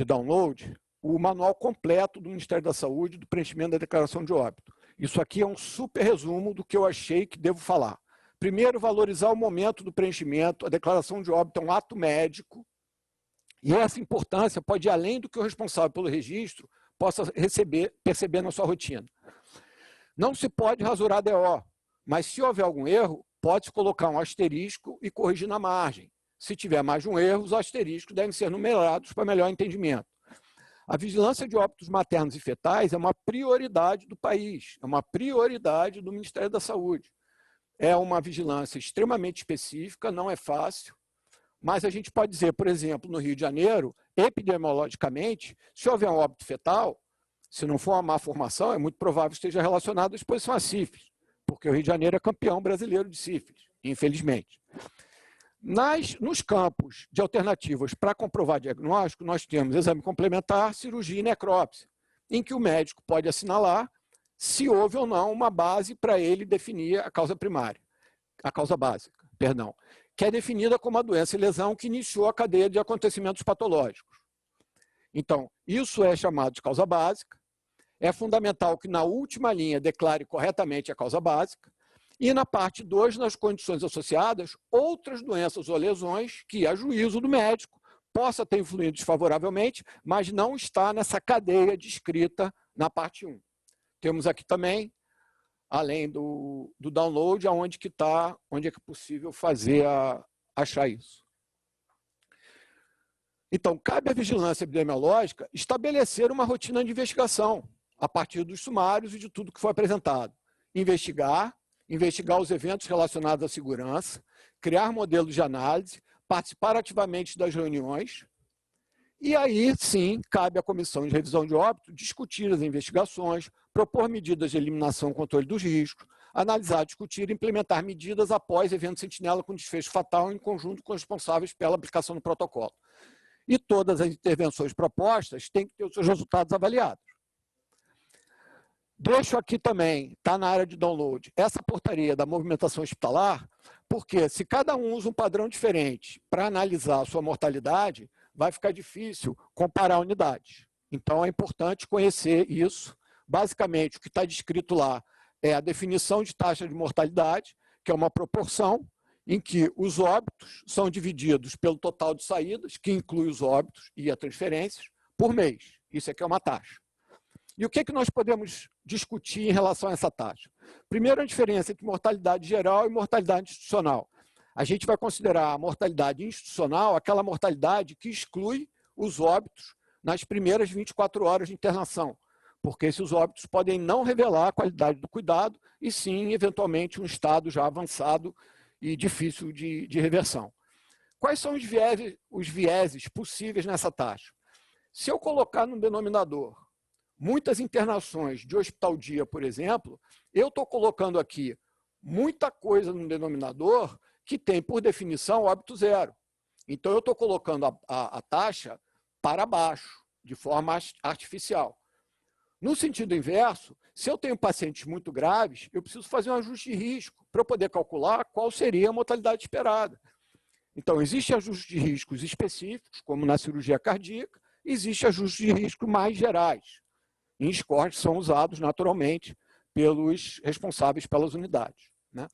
download o manual completo do Ministério da Saúde do preenchimento da declaração de óbito. Isso aqui é um super resumo do que eu achei que devo falar. Primeiro, valorizar o momento do preenchimento. A declaração de óbito é um ato médico e essa importância pode ir além do que o responsável pelo registro possa perceber na sua rotina. Não se pode rasurar DO, mas se houver algum erro, pode-se colocar um asterisco e corrigir na margem. Se tiver mais de um erro, os asteriscos devem ser numerados para melhor entendimento. A vigilância de óbitos maternos e fetais é uma prioridade do país, é uma prioridade do Ministério da Saúde. É uma vigilância extremamente específica, não é fácil, mas a gente pode dizer, por exemplo, no Rio de Janeiro, epidemiologicamente, se houver um óbito fetal, se não for uma má formação, é muito provável que esteja relacionado à exposição à sífilis, porque o Rio de Janeiro é campeão brasileiro de sífilis, infelizmente. Nos campos de alternativas para comprovar diagnóstico, nós temos exame complementar, cirurgia e necrópsia, em que o médico pode assinalar se houve ou não uma base para ele definir a causa primária, a causa básica, perdão, que é definida como a doença e lesão que iniciou a cadeia de acontecimentos patológicos. Então, isso é chamado de causa básica. É fundamental que na última linha declare corretamente a causa básica e na parte 2, nas condições associadas, outras doenças ou lesões que, a juízo do médico, possa ter influído desfavoravelmente, mas não está nessa cadeia descrita na parte 1. Temos aqui também, além do download, onde é que é possível achar isso. Então, cabe à vigilância epidemiológica estabelecer uma rotina de investigação a partir dos sumários e de tudo que foi apresentado. Investigar os eventos relacionados à segurança, criar modelos de análise, participar ativamente das reuniões, e aí, sim, cabe à Comissão de Revisão de Óbito discutir as investigações, propor medidas de eliminação e controle dos riscos, analisar, discutir e implementar medidas após evento sentinela com desfecho fatal em conjunto com os responsáveis pela aplicação do protocolo. E todas as intervenções propostas têm que ter os seus resultados avaliados. Deixo aqui também, está na área de download, essa portaria da movimentação hospitalar, porque se cada um usa um padrão diferente para analisar a sua mortalidade, vai ficar difícil comparar unidades. Então, é importante conhecer isso. Basicamente, o que está descrito lá é a definição de taxa de mortalidade, que é uma proporção em que os óbitos são divididos pelo total de saídas, que inclui os óbitos e as transferências, por mês. Isso aqui é uma taxa. E o que nós podemos discutir em relação a essa taxa? Primeiro, a diferença entre mortalidade geral e mortalidade institucional. A gente vai considerar a mortalidade institucional aquela mortalidade que exclui os óbitos nas primeiras 24 horas de internação, porque esses óbitos podem não revelar a qualidade do cuidado e sim, eventualmente, um estado já avançado e difícil de reversão. Quais são os vieses possíveis nessa taxa? Se eu colocar no denominador muitas internações de hospital-dia, por exemplo, eu estou colocando aqui muita coisa no denominador que tem, por definição, óbito zero. Então, eu estou colocando a taxa para baixo, de forma artificial. No sentido inverso, se eu tenho pacientes muito graves, eu preciso fazer um ajuste de risco para eu poder calcular qual seria a mortalidade esperada. Então, existe ajuste de riscos específicos, como na cirurgia cardíaca, existe ajuste de risco mais gerais. Em scores são usados naturalmente pelos responsáveis pelas unidades, né?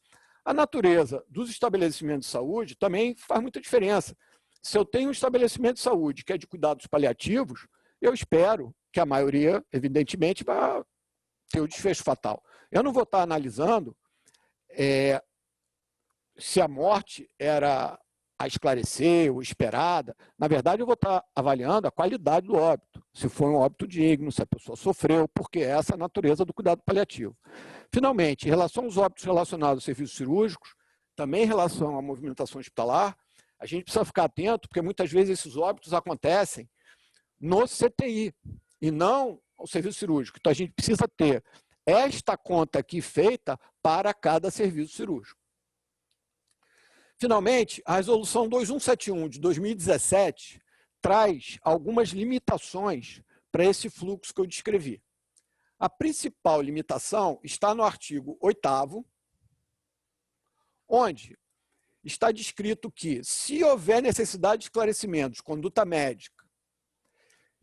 A natureza dos estabelecimentos de saúde também faz muita diferença. Se eu tenho um estabelecimento de saúde que é de cuidados paliativos, eu espero que a maioria, evidentemente, vai ter o desfecho fatal. Eu não vou estar analisando se a morte era a esclarecer ou esperada. Na verdade, eu vou estar avaliando a qualidade do óbito, se foi um óbito digno, se a pessoa sofreu, porque essa é a natureza do cuidado paliativo. Finalmente, em relação aos óbitos relacionados aos serviços cirúrgicos, também em relação à movimentação hospitalar, a gente precisa ficar atento, porque muitas vezes esses óbitos acontecem no CTI e não ao serviço cirúrgico. Então, a gente precisa ter esta conta aqui feita para cada serviço cirúrgico. Finalmente, a resolução 2171 de 2017 traz algumas limitações para esse fluxo que eu descrevi. A principal limitação está no artigo 8º, onde está descrito que, se houver necessidade de esclarecimento de conduta médica,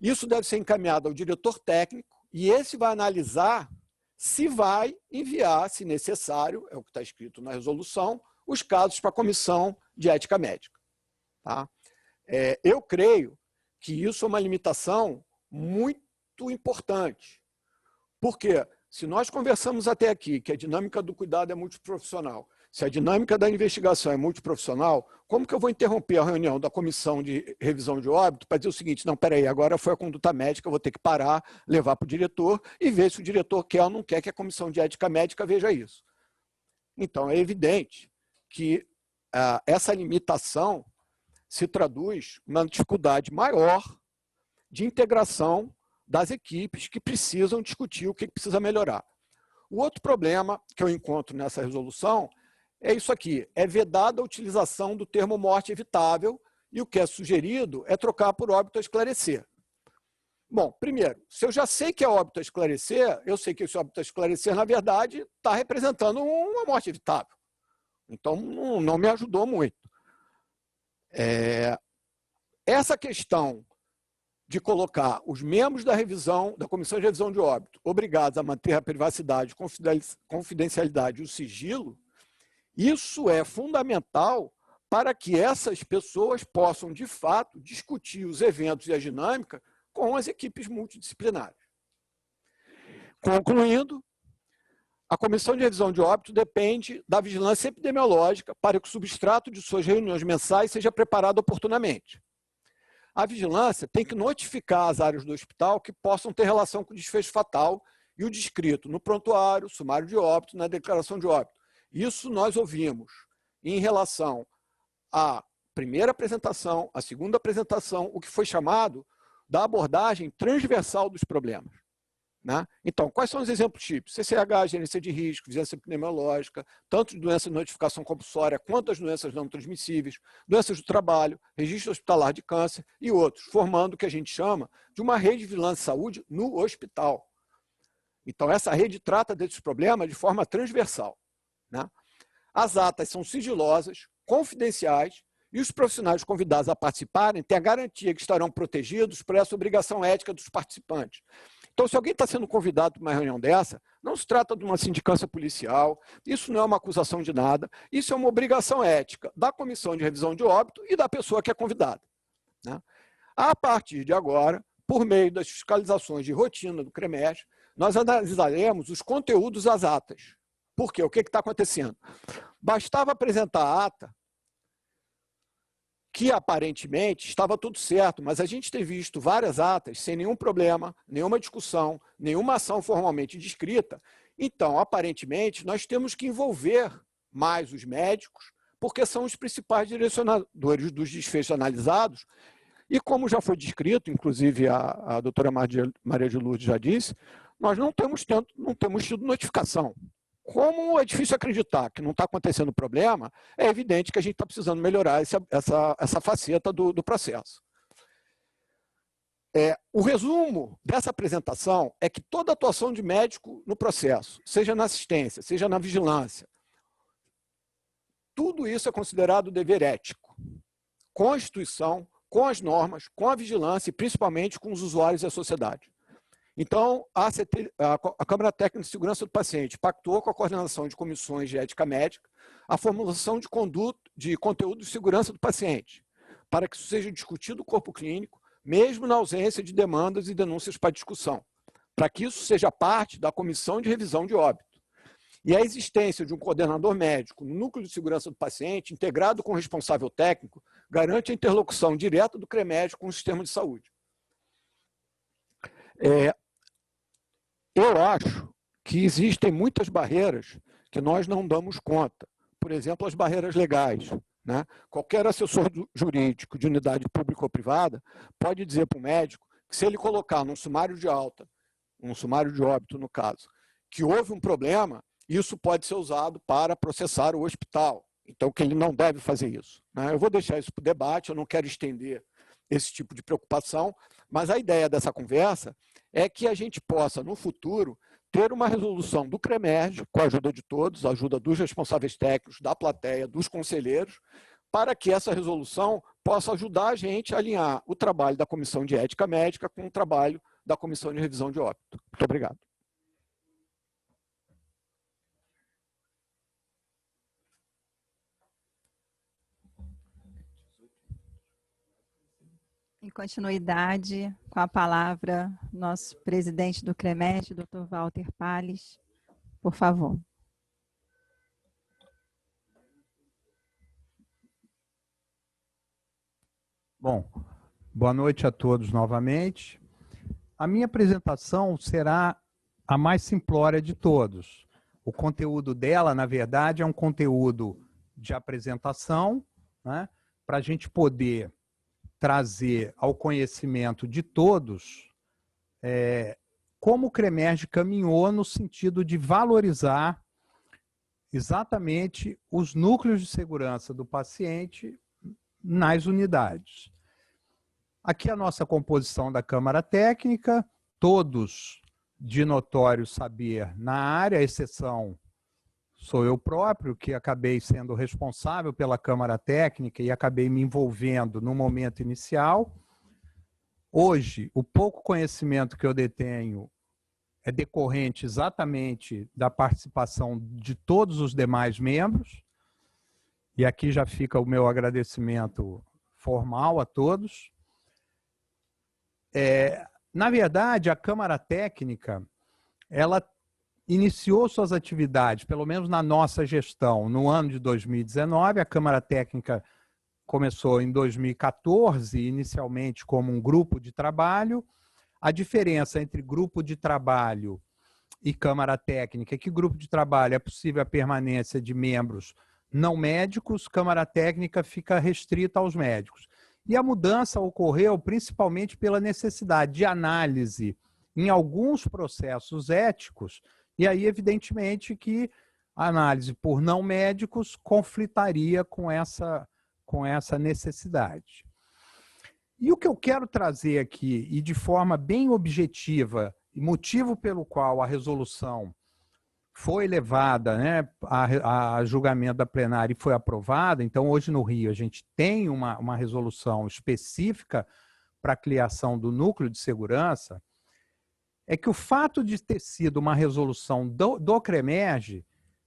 isso deve ser encaminhado ao diretor técnico e esse vai analisar se vai enviar, se necessário, é o que está escrito na resolução, os casos para a Comissão de Ética Médica. Tá? Eu creio que isso é uma limitação muito importante, porque se nós conversamos até aqui que a dinâmica do cuidado é multiprofissional, se a dinâmica da investigação é multiprofissional, como que eu vou interromper a reunião da Comissão de Revisão de Óbito para dizer o seguinte, não, peraí, agora foi a conduta médica, eu vou ter que parar, levar para o diretor e ver se o diretor quer ou não quer que a Comissão de Ética Médica veja isso. Então, é evidente que essa limitação se traduz numa dificuldade maior de integração das equipes que precisam discutir o que precisa melhorar. O outro problema que eu encontro nessa resolução é isso aqui, é vedada a utilização do termo morte evitável e o que é sugerido é trocar por óbito a esclarecer. Bom, primeiro, se eu já sei que é óbito a esclarecer, eu sei que esse óbito a esclarecer, na verdade, está representando uma morte evitável. Então, não me ajudou muito. Essa questão de colocar os membros da revisão, da Comissão de Revisão de Óbito, obrigados a manter a privacidade, confidencialidade e o sigilo, isso é fundamental para que essas pessoas possam, de fato, discutir os eventos e a dinâmica com as equipes multidisciplinares. Concluindo, a Comissão de Revisão de Óbito depende da vigilância epidemiológica para que o substrato de suas reuniões mensais seja preparado oportunamente. A vigilância tem que notificar as áreas do hospital que possam ter relação com o desfecho fatal e o descrito no prontuário, sumário de óbito, na declaração de óbito. Isso nós ouvimos em relação à primeira apresentação, à segunda apresentação, o que foi chamado da abordagem transversal dos problemas. Né? Então, quais são os exemplos típicos? CCH, gerência de risco, vigilância epidemiológica, tanto de doenças de notificação compulsória quanto as doenças não transmissíveis, doenças do trabalho, registro hospitalar de câncer e outros, formando o que a gente chama de uma rede de vigilância de saúde no hospital. Então, essa rede trata desses problemas de forma transversal. Né? As atas são sigilosas, confidenciais, e os profissionais convidados a participarem têm a garantia que estarão protegidos por essa obrigação ética dos participantes. Então, se alguém está sendo convidado para uma reunião dessa, não se trata de uma sindicância policial, isso não é uma acusação de nada, isso é uma obrigação ética da comissão de revisão de óbito e da pessoa que é convidada. Né? A partir de agora, por meio das fiscalizações de rotina do CREMERG, nós analisaremos os conteúdos das atas. Por quê? O que está acontecendo? Bastava apresentar a ata que aparentemente estava tudo certo, mas a gente tem visto várias atas sem nenhum problema, nenhuma discussão, nenhuma ação formalmente descrita. Então, aparentemente, nós temos que envolver mais os médicos, porque são os principais direcionadores dos desfechos analisados. E como já foi descrito, inclusive a doutora Maria de Lourdes já disse, nós não temos tido notificação. Como é difícil acreditar que não está acontecendo problema, é evidente que a gente está precisando melhorar essa faceta do processo. O resumo dessa apresentação é que toda atuação de médico no processo, seja na assistência, seja na vigilância, tudo isso é considerado dever ético, com a instituição, com as normas, com a vigilância e principalmente com os usuários e a sociedade. Então, a Câmara Técnica de Segurança do Paciente pactuou com a coordenação de comissões de ética médica a formulação de conteúdo de segurança do paciente, para que isso seja discutido no corpo clínico, mesmo na ausência de demandas e denúncias para discussão, para que isso seja parte da comissão de revisão de óbito. E a existência de um coordenador médico no núcleo de segurança do paciente, integrado com o responsável técnico, garante a interlocução direta do CREMERG com o sistema de saúde. Eu acho que existem muitas barreiras que nós não damos conta. Por exemplo, as barreiras legais. Né? Qualquer assessor jurídico de unidade pública ou privada pode dizer para o médico que se ele colocar num sumário de alta, um sumário de óbito no caso, que houve um problema, isso pode ser usado para processar o hospital. Então, que ele não deve fazer isso. Né? Eu vou deixar isso para o debate, eu não quero estender esse tipo de preocupação, mas a ideia dessa conversa é que a gente possa, no futuro, ter uma resolução do CREMERG, com a ajuda de todos, a ajuda dos responsáveis técnicos, da plateia, dos conselheiros, para que essa resolução possa ajudar a gente a alinhar o trabalho da Comissão de Ética Médica com o trabalho da Comissão de Revisão de Óbito. Muito obrigado. Em continuidade, com a palavra, nosso presidente do CREMERG, Dr. Walter Palles, por favor. Bom, boa noite a todos novamente. A minha apresentação será a mais simplória de todos. O conteúdo dela, na verdade, é um conteúdo de apresentação, né, para a gente poder trazer ao conhecimento de todos como o CREMERG caminhou no sentido de valorizar exatamente os núcleos de segurança do paciente nas unidades. Aqui a nossa composição da Câmara Técnica, todos de notório saber na área, à exceção sou eu próprio, que acabei sendo responsável pela Câmara Técnica e acabei me envolvendo no momento inicial. Hoje, o pouco conhecimento que eu detenho é decorrente exatamente da participação de todos os demais membros, e aqui já fica o meu agradecimento formal a todos. Na verdade, a Câmara Técnica, ela iniciou suas atividades, pelo menos na nossa gestão, no ano de 2019. A Câmara Técnica começou em 2014, inicialmente como um grupo de trabalho. A diferença entre grupo de trabalho e Câmara Técnica é que grupo de trabalho é possível a permanência de membros não médicos, Câmara Técnica fica restrita aos médicos. E a mudança ocorreu principalmente pela necessidade de análise em alguns processos éticos, e aí, evidentemente, que a análise por não médicos conflitaria com essa necessidade. E o que eu quero trazer aqui, e de forma bem objetiva, e motivo pelo qual a resolução foi levada, né, a julgamento da plenária e foi aprovada, então hoje no Rio a gente tem uma resolução específica para a criação do núcleo de segurança, é que o fato de ter sido uma resolução do CREMERGE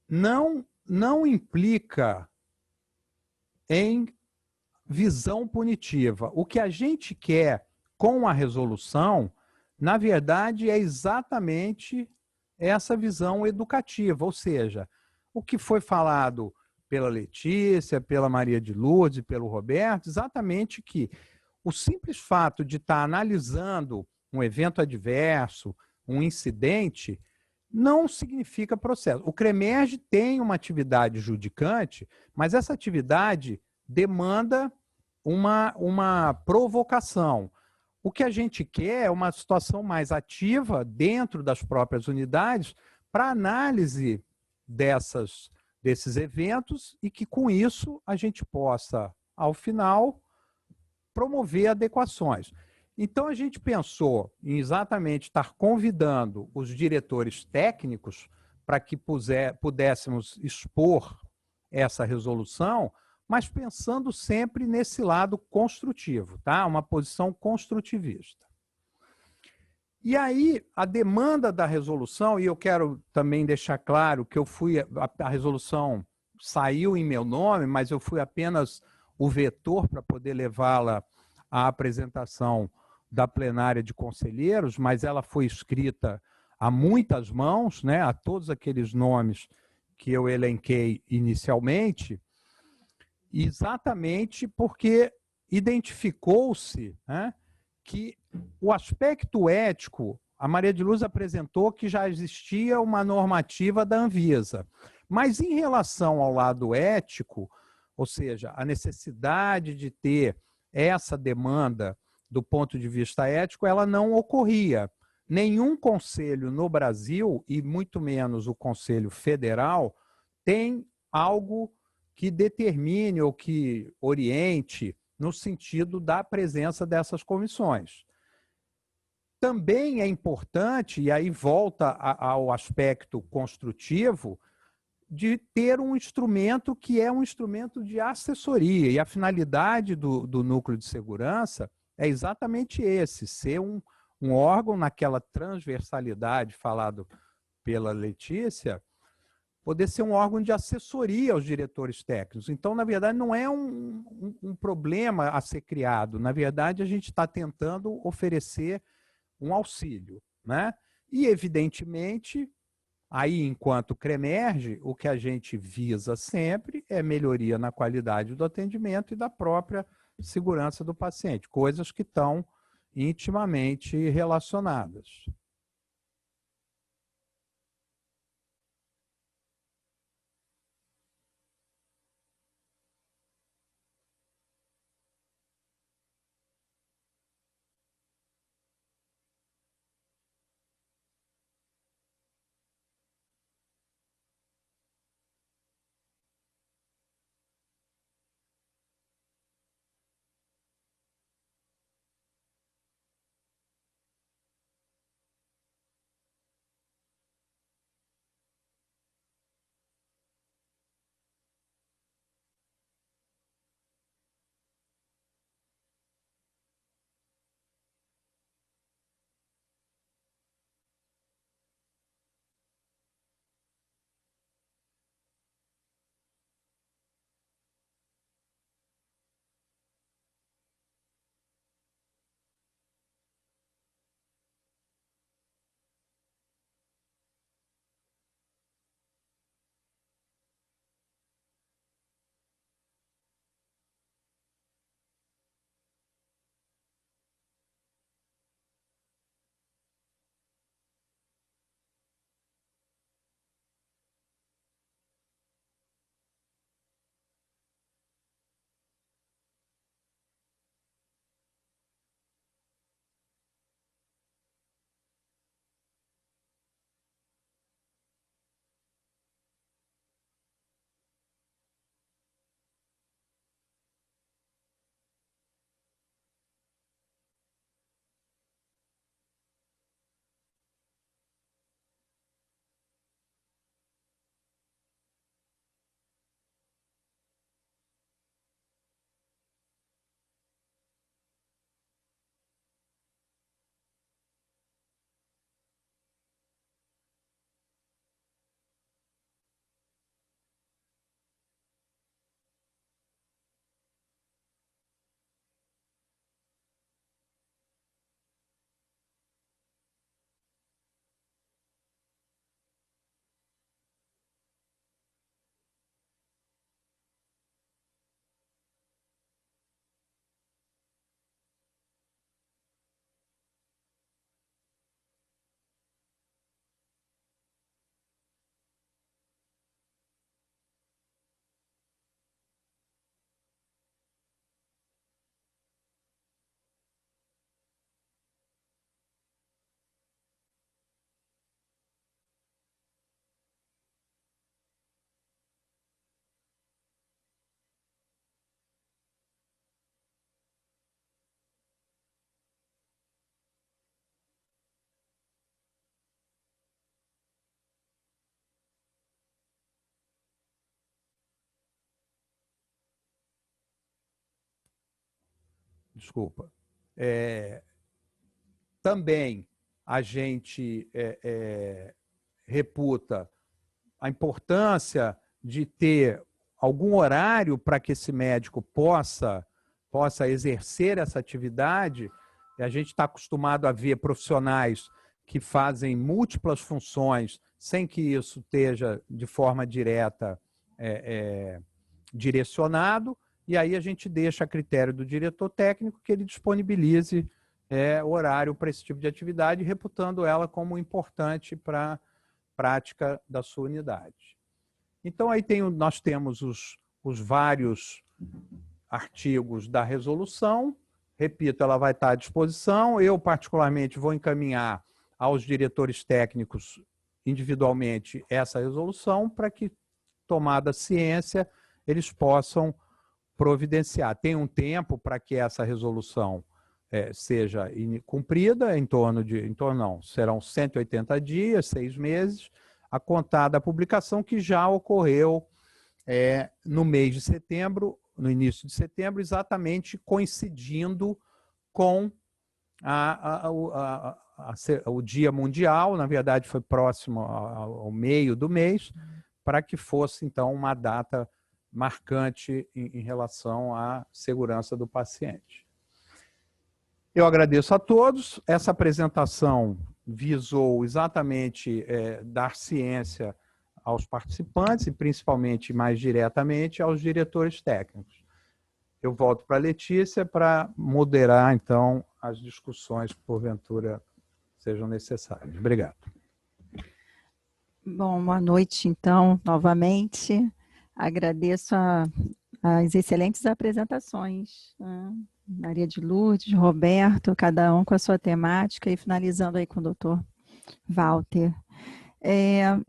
não implica em visão punitiva. O que a gente quer com a resolução, na verdade, é exatamente essa visão educativa, ou seja, o que foi falado pela Letícia, pela Maria de Lourdes e pelo Roberto, exatamente que o simples fato de estar analisando um evento adverso, um incidente, não significa processo. O CREMERGE tem uma atividade judicante, mas essa atividade demanda uma provocação. O que a gente quer é uma situação mais ativa dentro das próprias unidades para análise desses eventos e que, com isso, a gente possa, ao final, promover adequações. Então, a gente pensou em exatamente estar convidando os diretores técnicos para que pudéssemos expor essa resolução, mas pensando sempre nesse lado construtivo, tá? Uma posição construtivista. E aí, a demanda da resolução, e eu quero também deixar claro que a resolução saiu em meu nome, mas eu fui apenas o vetor para poder levá-la à apresentação da plenária de conselheiros, mas ela foi escrita a muitas mãos, né, a todos aqueles nomes que eu elenquei inicialmente, exatamente porque identificou-se, né, que o aspecto ético, a Maria de Luz apresentou que já existia uma normativa da Anvisa, mas em relação ao lado ético, ou seja, a necessidade de ter essa demanda do ponto de vista ético, ela não ocorria. Nenhum conselho no Brasil, e muito menos o Conselho Federal, tem algo que determine ou que oriente no sentido da presença dessas comissões. Também é importante, e aí volta ao aspecto construtivo, de ter um instrumento que é um instrumento de assessoria. E a finalidade do núcleo de segurança é exatamente esse, ser um órgão naquela transversalidade falado pela Letícia, poder ser um órgão de assessoria aos diretores técnicos. Então, na verdade, não é um problema a ser criado. Na verdade, a gente está tentando oferecer um auxílio, né? E, evidentemente, aí, enquanto CREMERGE, o que a gente visa sempre é melhoria na qualidade do atendimento e da própria segurança do paciente, coisas que estão intimamente relacionadas. desculpa. Também a gente reputa a importância de ter algum horário para que esse médico possa exercer essa atividade. E a gente está acostumado a ver profissionais que fazem múltiplas funções sem que isso esteja de forma direta direcionado, e aí a gente deixa a critério do diretor técnico que ele disponibilize horário para esse tipo de atividade, reputando ela como importante para a prática da sua unidade. Então, aí nós temos os vários artigos da resolução. Repito, ela vai estar à disposição. Eu, particularmente, vou encaminhar aos diretores técnicos individualmente essa resolução para que, tomada ciência, eles possam providenciar. Tem um tempo para que essa resolução seja cumprida, serão 180 dias, 6 meses, a contar da publicação, que já ocorreu no mês de setembro, no início de setembro, exatamente coincidindo com o Dia Mundial. Na verdade, foi próximo ao meio do mês, para que fosse, então, uma data marcante em relação à segurança do paciente. Eu agradeço a todos. Essa apresentação visou exatamente dar ciência aos participantes e, principalmente, mais diretamente, aos diretores técnicos. Eu volto para a Letícia para moderar, então, as discussões que, porventura, sejam necessárias. Obrigado. Bom, boa noite, então, novamente. Agradeço as excelentes apresentações, né? Maria de Lourdes, Roberto, cada um com a sua temática, e finalizando aí com o doutor Walter.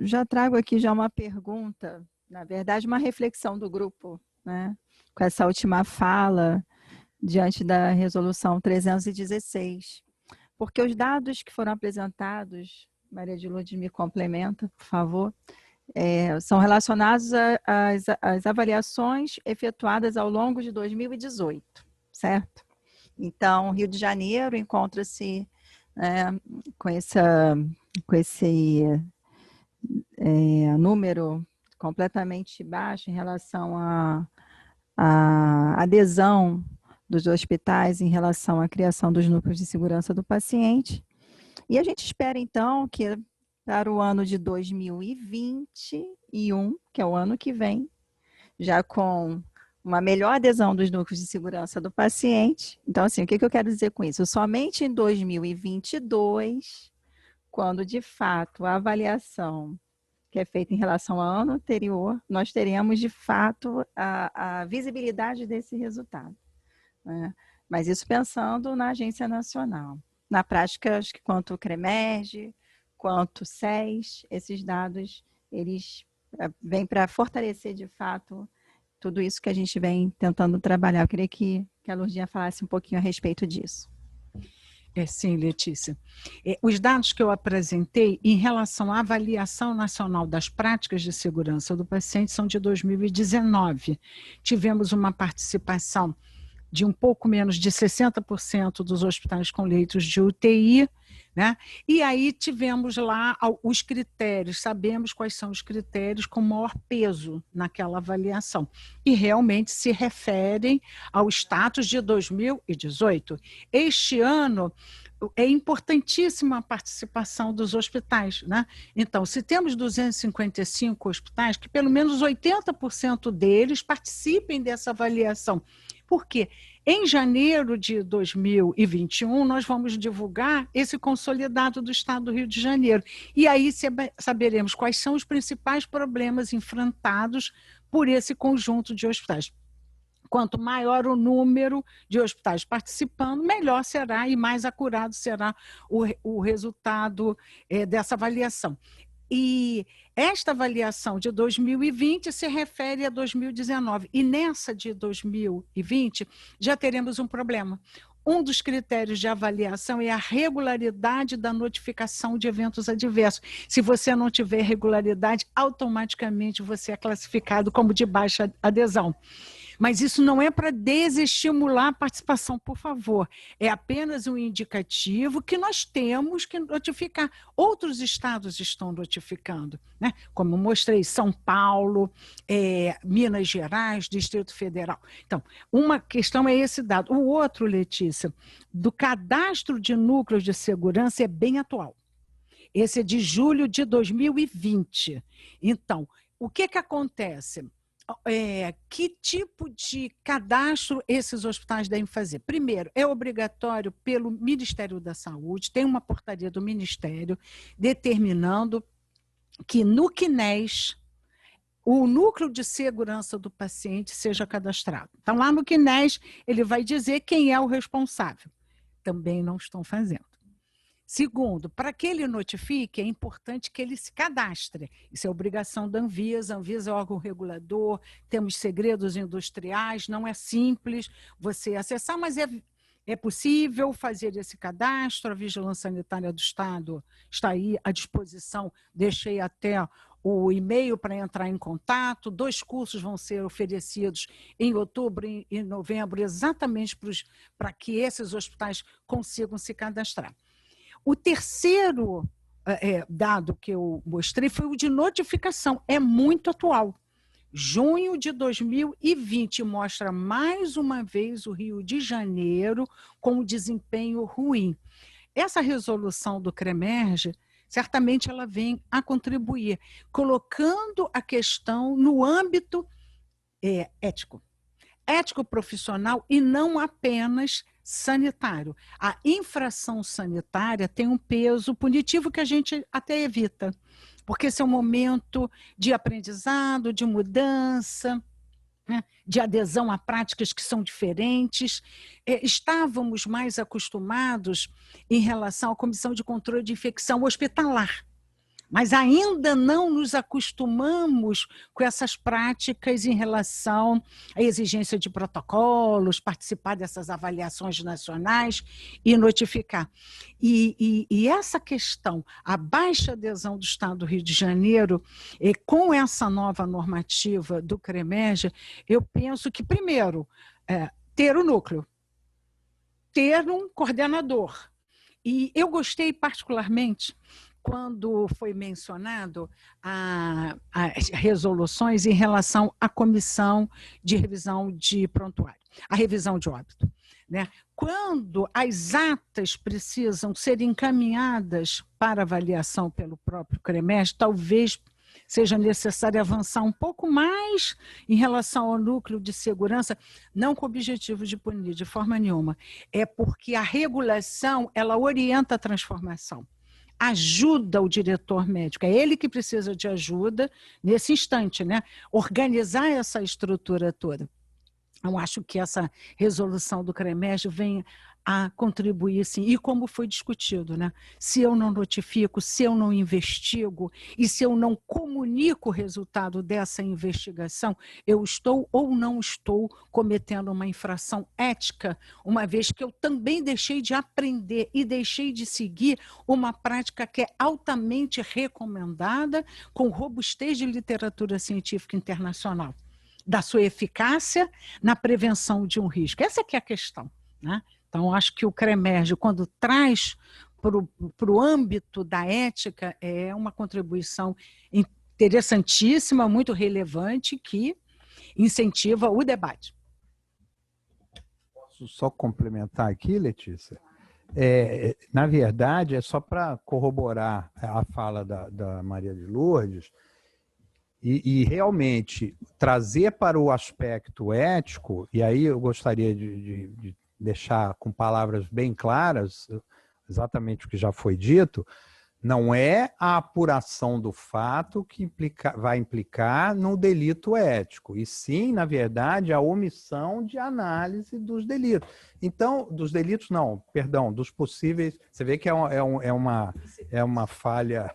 Já trago aqui já uma pergunta, na verdade, uma reflexão do grupo, né? Com essa última fala, diante da resolução 316. Porque os dados que foram apresentados, Maria de Lourdes me complementa, por favor, são relacionados às avaliações efetuadas ao longo de 2018, certo? Então, Rio de Janeiro encontra-se com esse número completamente baixo em relação à adesão dos hospitais em relação à criação dos núcleos de segurança do paciente. E a gente espera, então, que para o ano de 2021, que é o ano que vem, já com uma melhor adesão dos núcleos de segurança do paciente. Então, assim, o que eu quero dizer com isso? Somente em 2022, quando, de fato, a avaliação que é feita em relação ao ano anterior, nós teremos, de fato, a visibilidade desse resultado, né? Mas isso pensando na Agência Nacional. Na prática, acho que quanto o CREMERGE, quanto o SES, esses dados, eles vêm para fortalecer, de fato, tudo isso que a gente vem tentando trabalhar. Eu queria que a Lourdinha falasse um pouquinho a respeito disso. Sim, Letícia. Os dados que eu apresentei em relação à avaliação nacional das práticas de segurança do paciente são de 2019. Tivemos uma participação de um pouco menos de 60% dos hospitais com leitos de UTI, né? E aí tivemos lá os critérios, sabemos quais são os critérios com maior peso naquela avaliação, e realmente se referem ao status de 2018. Este ano é importantíssima a participação dos hospitais, né? Então, se temos 255 hospitais, que pelo menos 80% deles participem dessa avaliação. Por quê? Em janeiro de 2021, nós vamos divulgar esse consolidado do Estado do Rio de Janeiro. E aí saberemos quais são os principais problemas enfrentados por esse conjunto de hospitais. Quanto maior o número de hospitais participando, melhor será e mais acurado será o resultado dessa avaliação. E esta avaliação de 2020 se refere a 2019. E nessa de 2020 já teremos um problema. Um dos critérios de avaliação é a regularidade da notificação de eventos adversos. Se você não tiver regularidade, automaticamente você é classificado como de baixa adesão. Mas isso não é para desestimular a participação, por favor. É apenas um indicativo que nós temos que notificar. Outros estados estão notificando, né? Como eu mostrei, São Paulo, Minas Gerais, Distrito Federal. Então, uma questão é esse dado. O outro, Letícia, do cadastro de núcleos de segurança é bem atual. Esse é de julho de 2020. Então, o que acontece? Que tipo de cadastro esses hospitais devem fazer? Primeiro, é obrigatório pelo Ministério da Saúde, tem uma portaria do Ministério determinando que no CNES o núcleo de segurança do paciente seja cadastrado. Então, lá no CNES, ele vai dizer quem é o responsável. Também não estão fazendo. Segundo, para que ele notifique, é importante que ele se cadastre. Isso é obrigação da Anvisa. A Anvisa é órgão regulador, temos segredos industriais, não é simples você acessar, mas é possível fazer esse cadastro. A Vigilância Sanitária do Estado está aí à disposição. Deixei até o e-mail para entrar em contato. 2 cursos vão ser oferecidos em outubro e novembro, exatamente para que esses hospitais consigam se cadastrar. O terceiro dado que eu mostrei foi o de notificação, é muito atual. Junho de 2020 mostra mais uma vez o Rio de Janeiro com desempenho ruim. Essa resolução do CREMERGE, certamente ela vem a contribuir, colocando a questão no âmbito ético profissional e não apenas sanitário. A infração sanitária tem um peso punitivo que a gente até evita, porque esse é um momento de aprendizado, de mudança, né, de adesão a práticas que são diferentes. Estávamos mais acostumados em relação à Comissão de Controle de Infecção Hospitalar, mas ainda não nos acostumamos com essas práticas em relação à exigência de protocolos, participar dessas avaliações nacionais e notificar. E essa questão, a baixa adesão do Estado do Rio de Janeiro, com essa nova normativa do CREMERGE, eu penso que, primeiro, ter o núcleo, ter um coordenador. E eu gostei particularmente quando foi mencionado as resoluções em relação à comissão de revisão de prontuário, a revisão de óbito, né? Quando as atas precisam ser encaminhadas para avaliação pelo próprio CREMERGE, talvez seja necessário avançar um pouco mais em relação ao núcleo de segurança, não com o objetivo de punir de forma nenhuma, é porque a regulação, ela orienta a transformação. Ajuda o diretor médico, é ele que precisa de ajuda nesse instante, né? Organizar essa estrutura toda. Eu acho que essa resolução do CREMERGE vem a contribuir, sim. E como foi discutido, né? Se eu não notifico, se eu não investigo e se eu não comunico o resultado dessa investigação, eu estou ou não estou cometendo uma infração ética, uma vez que eu também deixei de aprender e deixei de seguir uma prática que é altamente recomendada, com robustez de literatura científica internacional, da sua eficácia na prevenção de um risco. Essa que é a questão, né? Então, acho que o CREMERGE, quando traz para o âmbito da ética, é uma contribuição interessantíssima, muito relevante, que incentiva o debate. Posso só complementar aqui, Letícia? Na verdade, é só para corroborar a fala da Maria de Lourdes, e realmente trazer para o aspecto ético, e aí eu gostaria de deixar com palavras bem claras exatamente o que já foi dito, não é a apuração do fato que vai implicar no delito ético, e sim, na verdade, a omissão de análise dos delitos. Então, dos delitos não, perdão, dos possíveis, você vê que é uma falha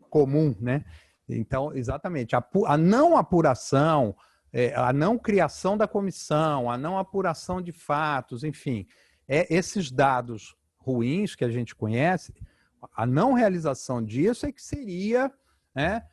comum, né? Então, exatamente, a não apuração, a não criação da comissão, a não apuração de fatos, enfim, esses dados ruins que a gente conhece, a não realização disso é que seria, né,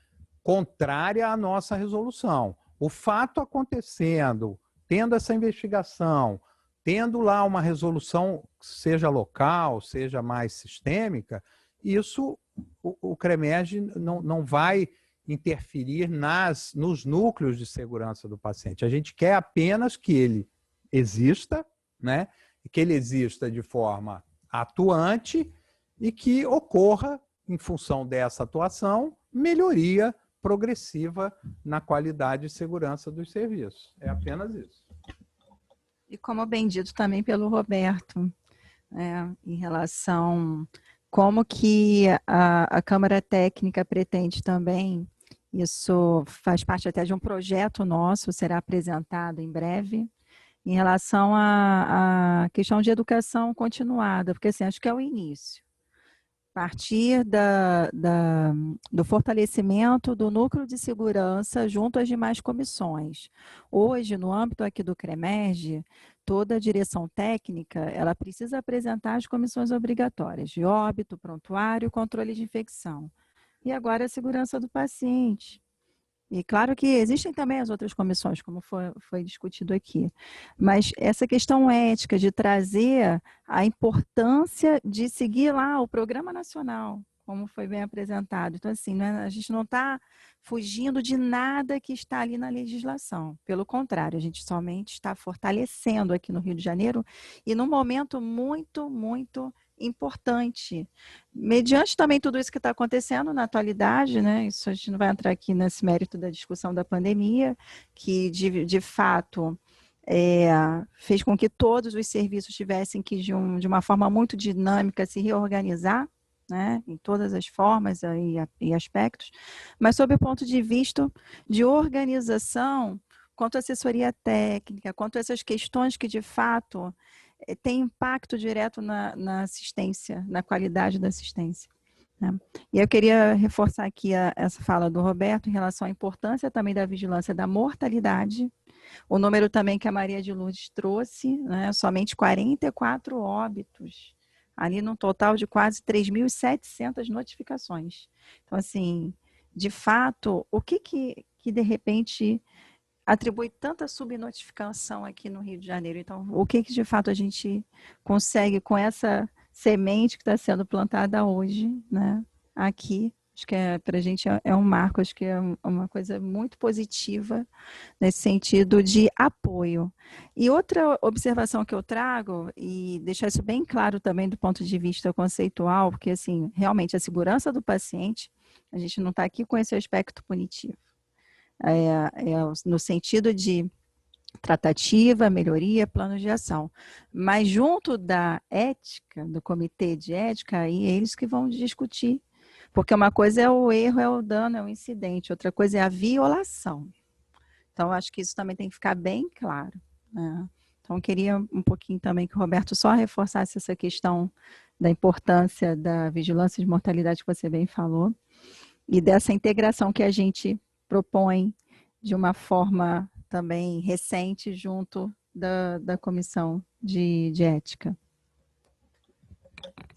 contrária à nossa resolução. O fato acontecendo tendo essa investigação, tendo lá uma resolução, seja local, seja mais sistêmica, isso o CREMERGE não vai interferir nos núcleos de segurança do paciente. A gente quer apenas que ele exista, né? Que ele exista de forma atuante e que ocorra, em função dessa atuação, melhoria progressiva na qualidade e segurança dos serviços. É apenas isso. E como bem dito também pelo Roberto, em relação como que a Câmara Técnica pretende também, isso faz parte até de um projeto nosso, será apresentado em breve, em relação à questão de educação continuada, porque assim, acho que é o início. A partir do fortalecimento do núcleo de segurança junto às demais comissões. Hoje, no âmbito aqui do CREMERGE, toda a direção técnica, ela precisa apresentar as comissões obrigatórias de óbito, prontuário, controle de infecção. E agora a segurança do paciente. E claro que existem também as outras comissões, como foi discutido aqui. Mas essa questão ética de trazer a importância de seguir lá o Programa Nacional, como foi bem apresentado. Então, assim, a gente não está fugindo de nada que está ali na legislação. Pelo contrário, a gente somente está fortalecendo aqui no Rio de Janeiro e num momento muito, muito importante, mediante também tudo isso que está acontecendo na atualidade, né? Isso a gente não vai entrar aqui nesse mérito da discussão da pandemia, que de fato fez com que todos os serviços tivessem que, de uma forma muito dinâmica, se reorganizar, né? Em todas as formas e aspectos, mas sob o ponto de vista de organização, quanto à assessoria técnica, quanto a essas questões que de fato tem impacto direto na assistência, na qualidade da assistência. Né? E eu queria reforçar aqui essa fala do Roberto em relação à importância também da vigilância da mortalidade, o número também que a Maria de Lourdes trouxe, né? Somente 44 óbitos, ali num total de quase 3.700 notificações. Então, assim, de fato, o que de repente atribui tanta subnotificação aqui no Rio de Janeiro? Então, o que de fato a gente consegue com essa semente que está sendo plantada hoje, né, aqui? Acho que para a gente é um marco, acho que é uma coisa muito positiva nesse sentido de apoio. E outra observação que eu trago, e deixar isso bem claro também do ponto de vista conceitual, porque assim, realmente a segurança do paciente, a gente não está aqui com esse aspecto punitivo. No sentido de tratativa, melhoria, plano de ação. Mas junto da ética, do comitê de ética, aí é eles que vão discutir. Porque uma coisa é o erro, é o dano, é o incidente. Outra coisa é a violação. Então, acho que isso também tem que ficar bem claro. Né? Então, eu queria um pouquinho também que o Roberto só reforçasse essa questão da importância da vigilância de mortalidade que você bem falou e dessa integração que a gente propõe de uma forma também recente junto da comissão de ética.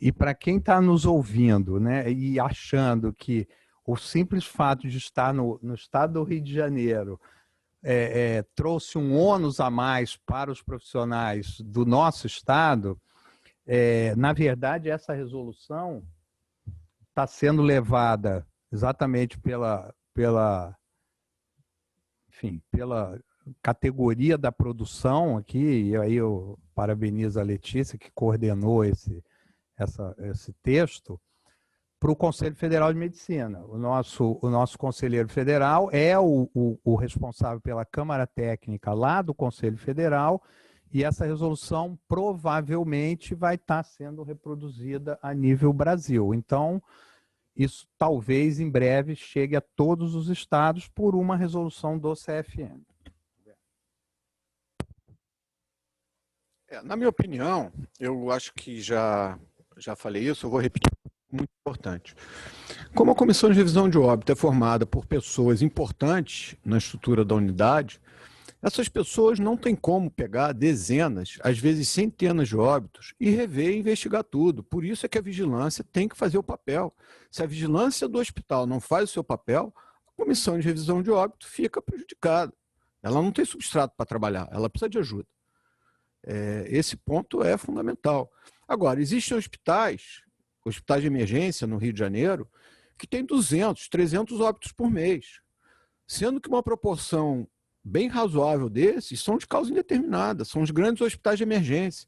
E para quem está nos ouvindo, né, e achando que o simples fato de estar no estado do Rio de Janeiro trouxe um ônus a mais para os profissionais do nosso estado, na verdade, essa resolução está sendo levada exatamente pela categoria da produção aqui, e aí eu parabenizo a Letícia, que coordenou esse texto, para o Conselho Federal de Medicina. O nosso conselheiro federal é o responsável pela Câmara Técnica lá do Conselho Federal, e essa resolução provavelmente vai estar sendo reproduzida a nível Brasil. Então, isso talvez em breve chegue a todos os estados por uma resolução do CFM. Na minha opinião, eu acho que já falei isso, eu vou repetir, muito importante. Como a Comissão de Revisão de Óbito é formada por pessoas importantes na estrutura da unidade, essas pessoas não têm como pegar dezenas, às vezes centenas de óbitos e rever e investigar tudo. Por isso é que a vigilância tem que fazer o papel. Se a vigilância do hospital não faz o seu papel, a Comissão de Revisão de Óbito fica prejudicada. Ela não tem substrato para trabalhar, ela precisa de ajuda. Esse ponto é fundamental. Agora, existem hospitais de emergência no Rio de Janeiro, que tem 200, 300 óbitos por mês, sendo que uma proporção bem razoável desses são de causa indeterminada, são os grandes hospitais de emergência.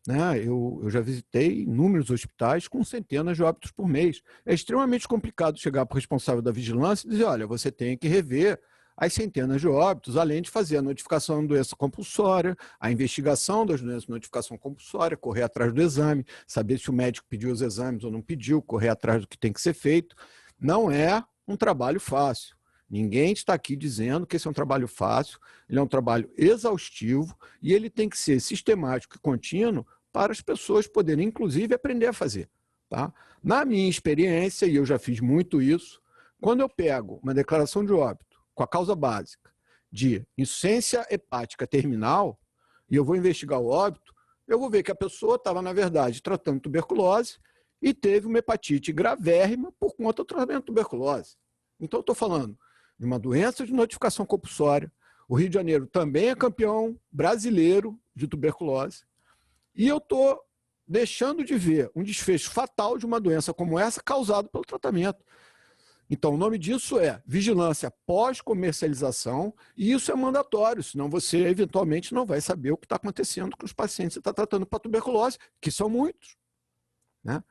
Né? Eu já visitei inúmeros hospitais com centenas de óbitos por mês. É extremamente complicado chegar para o responsável da vigilância e dizer, olha, você tem que rever as centenas de óbitos, além de fazer a notificação de doença compulsória, a investigação das doenças de notificação compulsória, correr atrás do exame, saber se o médico pediu os exames ou não pediu, correr atrás do que tem que ser feito. Não é um trabalho fácil. Ninguém está aqui dizendo que esse é um trabalho fácil, ele é um trabalho exaustivo e ele tem que ser sistemático e contínuo para as pessoas poderem, inclusive, aprender a fazer. Tá? Na minha experiência, e eu já fiz muito isso, quando eu pego uma declaração de óbito com a causa básica de insuficiência hepática terminal, e eu vou investigar o óbito, eu vou ver que a pessoa estava, na verdade, tratando tuberculose e teve uma hepatite gravérrima por conta do tratamento de tuberculose. Então, eu estou falando de uma doença de notificação compulsória. O Rio de Janeiro também é campeão brasileiro de tuberculose. E eu estou deixando de ver um desfecho fatal de uma doença como essa causado pelo tratamento. Então, o nome disso é vigilância pós-comercialização, e isso é mandatório, senão você, eventualmente, não vai saber o que está acontecendo com os pacientes que você está tratando para tuberculose, que são muitos. Né?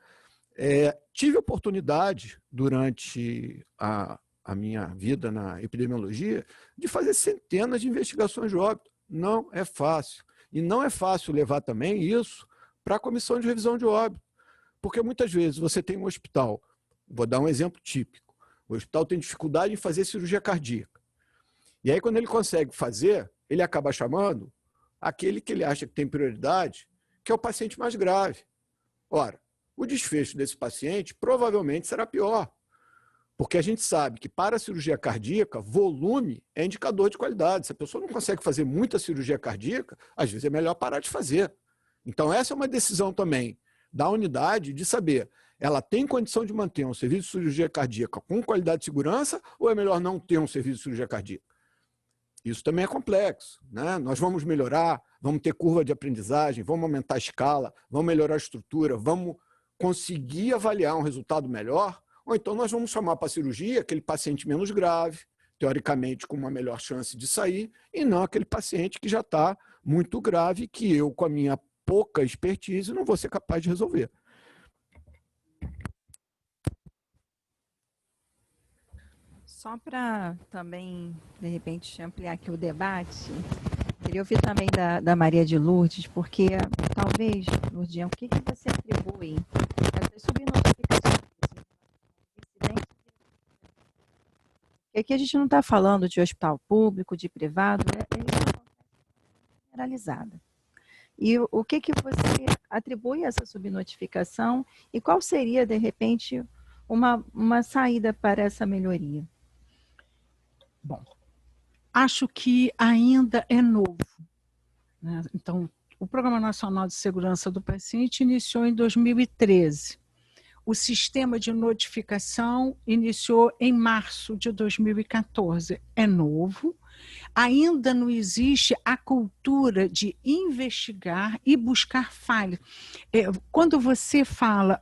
Tive oportunidade, durante a minha vida na epidemiologia, de fazer centenas de investigações de óbito. Não é fácil. E não é fácil levar também isso para a comissão de revisão de óbito. Porque muitas vezes você tem um hospital, vou dar um exemplo típico, o hospital tem dificuldade em fazer cirurgia cardíaca. E aí, quando ele consegue fazer, ele acaba chamando aquele que ele acha que tem prioridade, que é o paciente mais grave. Ora, o desfecho desse paciente provavelmente será pior, porque a gente sabe que para a cirurgia cardíaca, volume é indicador de qualidade. Se a pessoa não consegue fazer muita cirurgia cardíaca, às vezes é melhor parar de fazer. Então, essa é uma decisão também da unidade de saber, ela tem condição de manter um serviço de cirurgia cardíaca com qualidade de segurança ou é melhor não ter um serviço de cirurgia cardíaca? Isso também é complexo. Né? Nós vamos melhorar, vamos ter curva de aprendizagem, vamos aumentar a escala, vamos melhorar a estrutura, vamos conseguir avaliar um resultado melhor, ou então nós vamos chamar para a cirurgia aquele paciente menos grave, teoricamente com uma melhor chance de sair, e não aquele paciente que já está muito grave, que eu, com a minha pouca expertise, não vou ser capaz de resolver. Só para também, de repente, ampliar aqui o debate, queria ouvir também da Maria de Lourdes, porque talvez, Lourdinha, o que você atribui essas subnotificações? Aqui a gente não está falando de hospital público, de privado, é generalizada. E o que você atribui a essa subnotificação e qual seria, de repente, uma saída para essa melhoria? Bom, acho que ainda é novo. Né? Então, o Programa Nacional de Segurança do Paciente iniciou em 2013. O sistema de notificação iniciou em março de 2014. É novo. Ainda não existe a cultura de investigar e buscar falhas. Quando você fala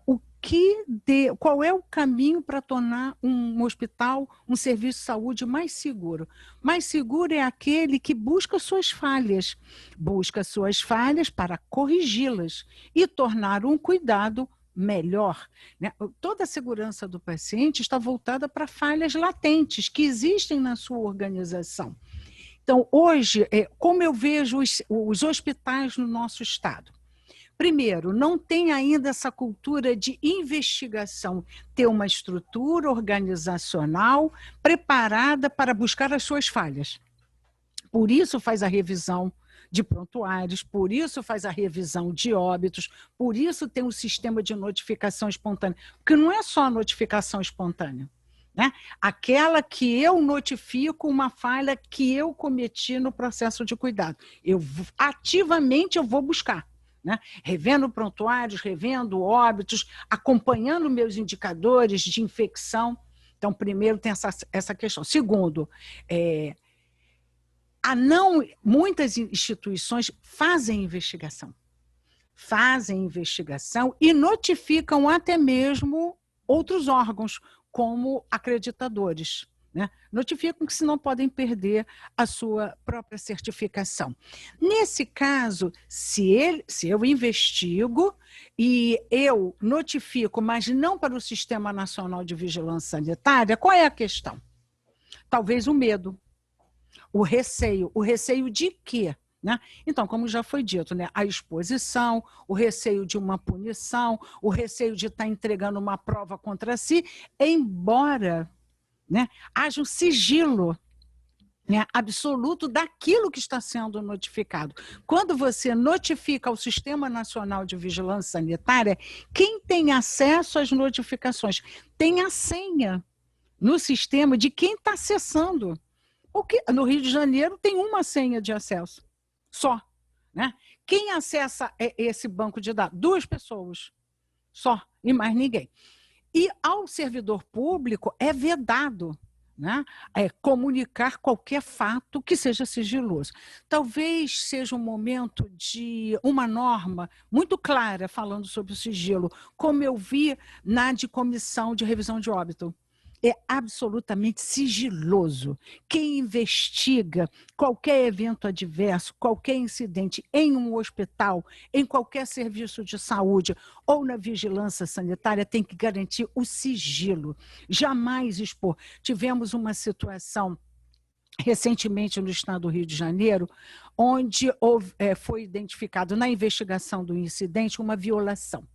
qual é o caminho para tornar um hospital, um serviço de saúde mais seguro? Mais seguro é aquele que busca suas falhas para corrigi-las e tornar um cuidado melhor. Né? Toda a segurança do paciente está voltada para falhas latentes que existem na sua organização. Então, hoje, como eu vejo os hospitais no nosso estado? Primeiro, não tem ainda essa cultura de investigação, ter uma estrutura organizacional preparada para buscar as suas falhas. Por isso faz a revisão de prontuários, por isso faz a revisão de óbitos, por isso tem um sistema de notificação espontânea, porque não é só a notificação espontânea, né? Aquela que eu notifico uma falha que eu cometi no processo de cuidado. Ativamente eu vou buscar. Né? Revendo prontuários, revendo óbitos, acompanhando meus indicadores de infecção. Então, primeiro tem essa questão. Segundo, Muitas instituições fazem investigação e notificam até mesmo outros órgãos, como acreditadores, né? Notificam que se não podem perder a sua própria certificação. Nesse caso, se eu investigo e eu notifico, mas não para o Sistema Nacional de Vigilância Sanitária, qual é a questão? Talvez o medo, o receio de quê? Né? Então, como já foi dito, né, a exposição, o receio de uma punição, o receio de estar entregando uma prova contra si, embora, né, haja um sigilo, né, absoluto daquilo que está sendo notificado. Quando você notifica ao Sistema Nacional de Vigilância Sanitária, quem tem acesso às notificações tem a senha no sistema de quem está acessando. Porque no Rio de Janeiro tem uma senha de acesso só, né? Quem acessa esse banco de dados? 2 pessoas só, e mais ninguém. E ao servidor público é vedado, né, comunicar qualquer fato que seja sigiloso. Talvez seja um momento de uma norma muito clara falando sobre o sigilo, como eu vi na de comissão de revisão de óbito. É absolutamente sigiloso. Quem investiga qualquer evento adverso, qualquer incidente em um hospital, em qualquer serviço de saúde ou na vigilância sanitária tem que garantir o sigilo, jamais expor. Tivemos uma situação recentemente no estado do Rio de Janeiro, onde foi identificado na investigação do incidente uma violação,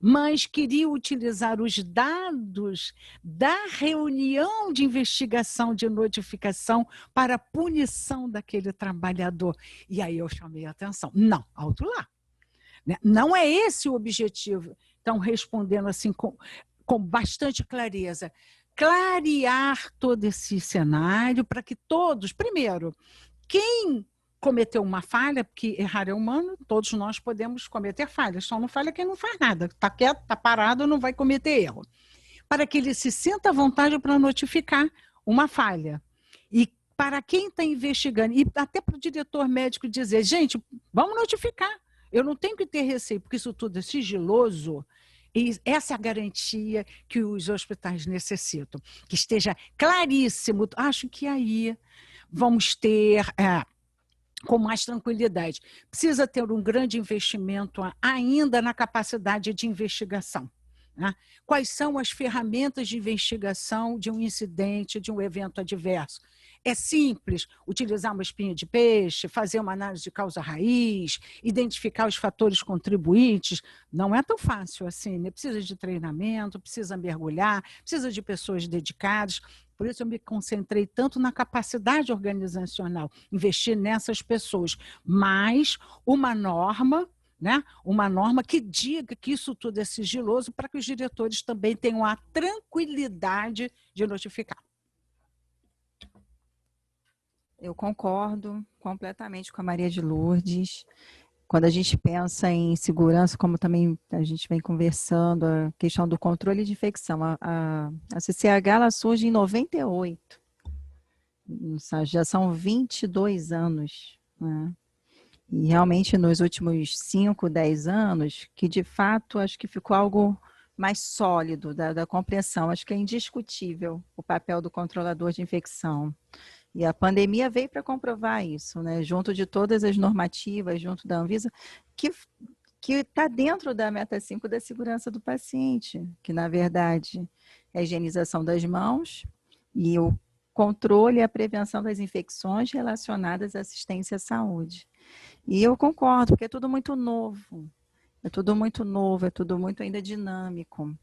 mas queria utilizar os dados da reunião de investigação de notificação para a punição daquele trabalhador. E aí eu chamei a atenção. Não, alto lá. Não é esse o objetivo. Então, respondendo assim com bastante clareza, clarear todo esse cenário para que todos, primeiro, quem cometeu uma falha, porque errar é humano, todos nós podemos cometer falhas, só não falha quem não faz nada, está quieto, está parado, não vai cometer erro. Para que ele se sinta à vontade para notificar uma falha. E para quem está investigando, e até para o diretor médico dizer, gente, vamos notificar, eu não tenho que ter receio, porque isso tudo é sigiloso. E essa é a garantia que os hospitais necessitam, que esteja claríssimo. Acho que aí vamos ter... com mais tranquilidade. Precisa ter um grande investimento ainda na capacidade de investigação, né? Quais são as ferramentas de investigação de um incidente, de um evento adverso? É simples utilizar uma espinha de peixe, fazer uma análise de causa-raiz, identificar os fatores contribuintes. Não é tão fácil assim, né? Precisa de treinamento, precisa mergulhar, precisa de pessoas dedicadas. Por isso eu me concentrei tanto na capacidade organizacional, investir nessas pessoas, mas uma norma, né? Uma norma que diga que isso tudo é sigiloso para que os diretores também tenham a tranquilidade de notificar. Eu concordo completamente com a Maria de Lourdes. Quando a gente pensa em segurança, como também a gente vem conversando, a questão do controle de infecção, a CCH ela surge em 98, já são 22 anos, né? E realmente nos últimos 5, 10 anos, que de fato acho que ficou algo mais sólido da compreensão, acho que é indiscutível o papel do controlador de infecção. E a pandemia veio para comprovar isso, né? Junto de todas as normativas, junto da Anvisa, que está dentro da meta 5 da segurança do paciente, que na verdade é a higienização das mãos e o controle e a prevenção das infecções relacionadas à assistência à saúde. E eu concordo, porque é tudo muito novo, é tudo muito ainda dinâmico.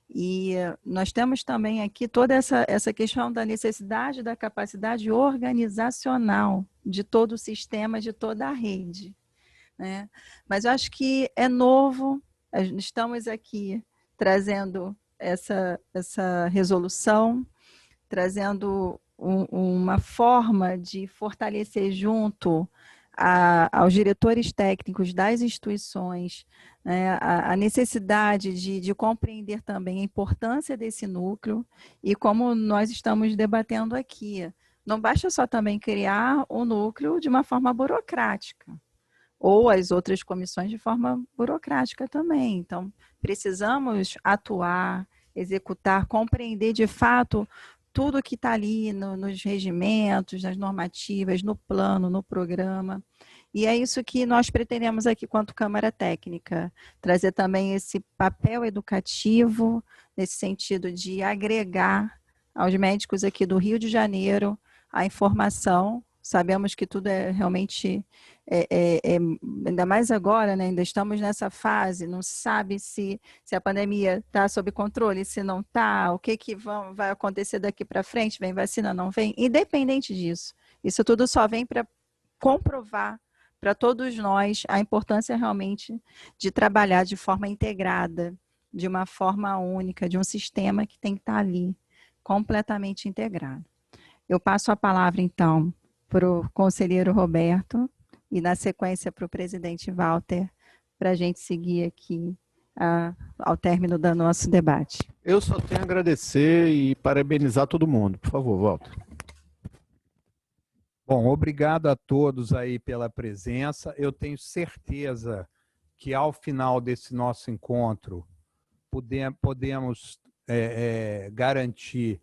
E nós temos também aqui toda essa questão da necessidade da capacidade organizacional de todo o sistema, de toda a rede, né? Mas eu acho que é novo, estamos aqui trazendo essa resolução, trazendo uma forma de fortalecer junto aos diretores técnicos das instituições, né, a necessidade de compreender também a importância desse núcleo e como nós estamos debatendo aqui, não basta só também criar o núcleo de uma forma burocrática, ou as outras comissões de forma burocrática também. Então, precisamos atuar, executar, compreender de fato tudo que está ali nos regimentos, nas normativas, no plano, no programa. E é isso que nós pretendemos aqui quanto Câmara Técnica, trazer também esse papel educativo, nesse sentido de agregar aos médicos aqui do Rio de Janeiro a informação. Sabemos que tudo é realmente, ainda mais agora, né? Ainda estamos nessa fase, não se sabe se a pandemia está sob controle, se não está, o que vai acontecer daqui para frente, vem vacina, não vem, independente disso. Isso tudo só vem para comprovar para todos nós a importância realmente de trabalhar de forma integrada, de uma forma única, de um sistema que tem que estar ali, completamente integrado. Eu passo a palavra, então, para o conselheiro Roberto e, na sequência, para o presidente Walter, para a gente seguir aqui ao término do nosso debate. Eu só tenho a agradecer e parabenizar todo mundo. Por favor, Walter. Bom, obrigado a todos aí pela presença. Eu tenho certeza que, ao final desse nosso encontro, podemos garantir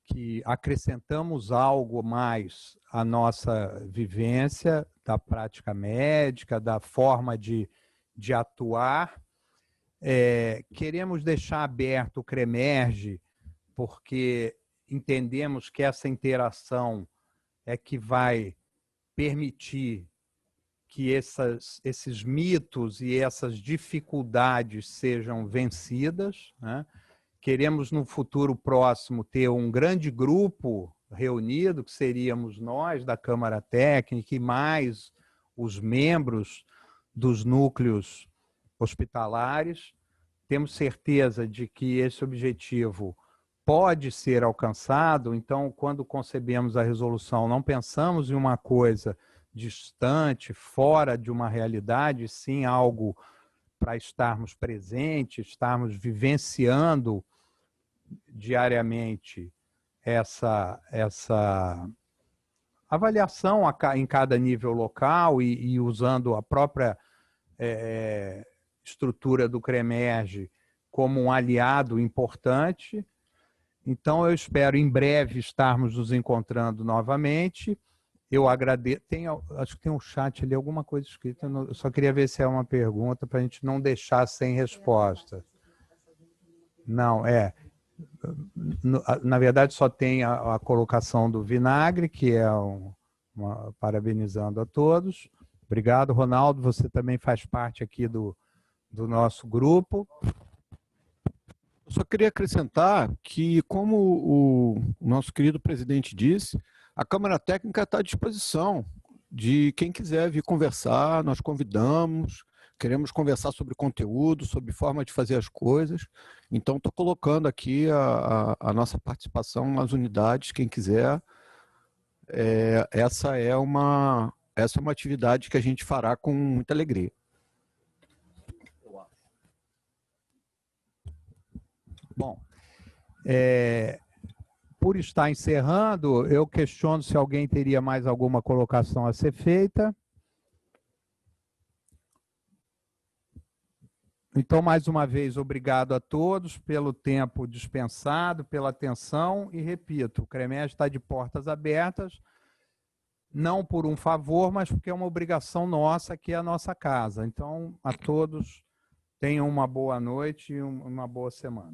que acrescentamos algo mais à nossa vivência da prática médica, da forma de atuar. Queremos deixar aberto o CREMERGE, porque entendemos que essa interação é que vai permitir que esses mitos e essas dificuldades sejam vencidas, né? Queremos, no futuro próximo, ter um grande grupo reunido, que seríamos nós, da Câmara Técnica, e mais os membros dos núcleos hospitalares. Temos certeza de que esse objetivo pode ser alcançado. Então, quando concebemos a resolução, não pensamos em uma coisa distante, fora de uma realidade, sim algo para estarmos presentes, estarmos vivenciando diariamente essa avaliação em cada nível local e usando a própria estrutura do CREMERGE como um aliado importante. Então, eu espero em breve estarmos nos encontrando novamente. Eu agradeço. Acho que tem um chat ali, alguma coisa escrita. Eu só queria ver se é uma pergunta para a gente não deixar sem resposta. Não, na verdade, só tem a colocação do Vinagre, que é parabenizando a todos. Obrigado, Ronaldo. Você também faz parte aqui do nosso grupo. Eu só queria acrescentar que, como o nosso querido presidente disse, a Câmara Técnica está à disposição de quem quiser vir conversar. Nós convidamos, queremos conversar sobre conteúdo, sobre forma de fazer as coisas. Então, estou colocando aqui a nossa participação nas unidades, quem quiser. Essa é uma atividade que a gente fará com muita alegria. Bom, por estar encerrando, eu questiono se alguém teria mais alguma colocação a ser feita. Então, mais uma vez, obrigado a todos pelo tempo dispensado, pela atenção e, repito, o CREMERGE está de portas abertas, não por um favor, mas porque é uma obrigação nossa, que é a nossa casa. Então, a todos, tenham uma boa noite e uma boa semana.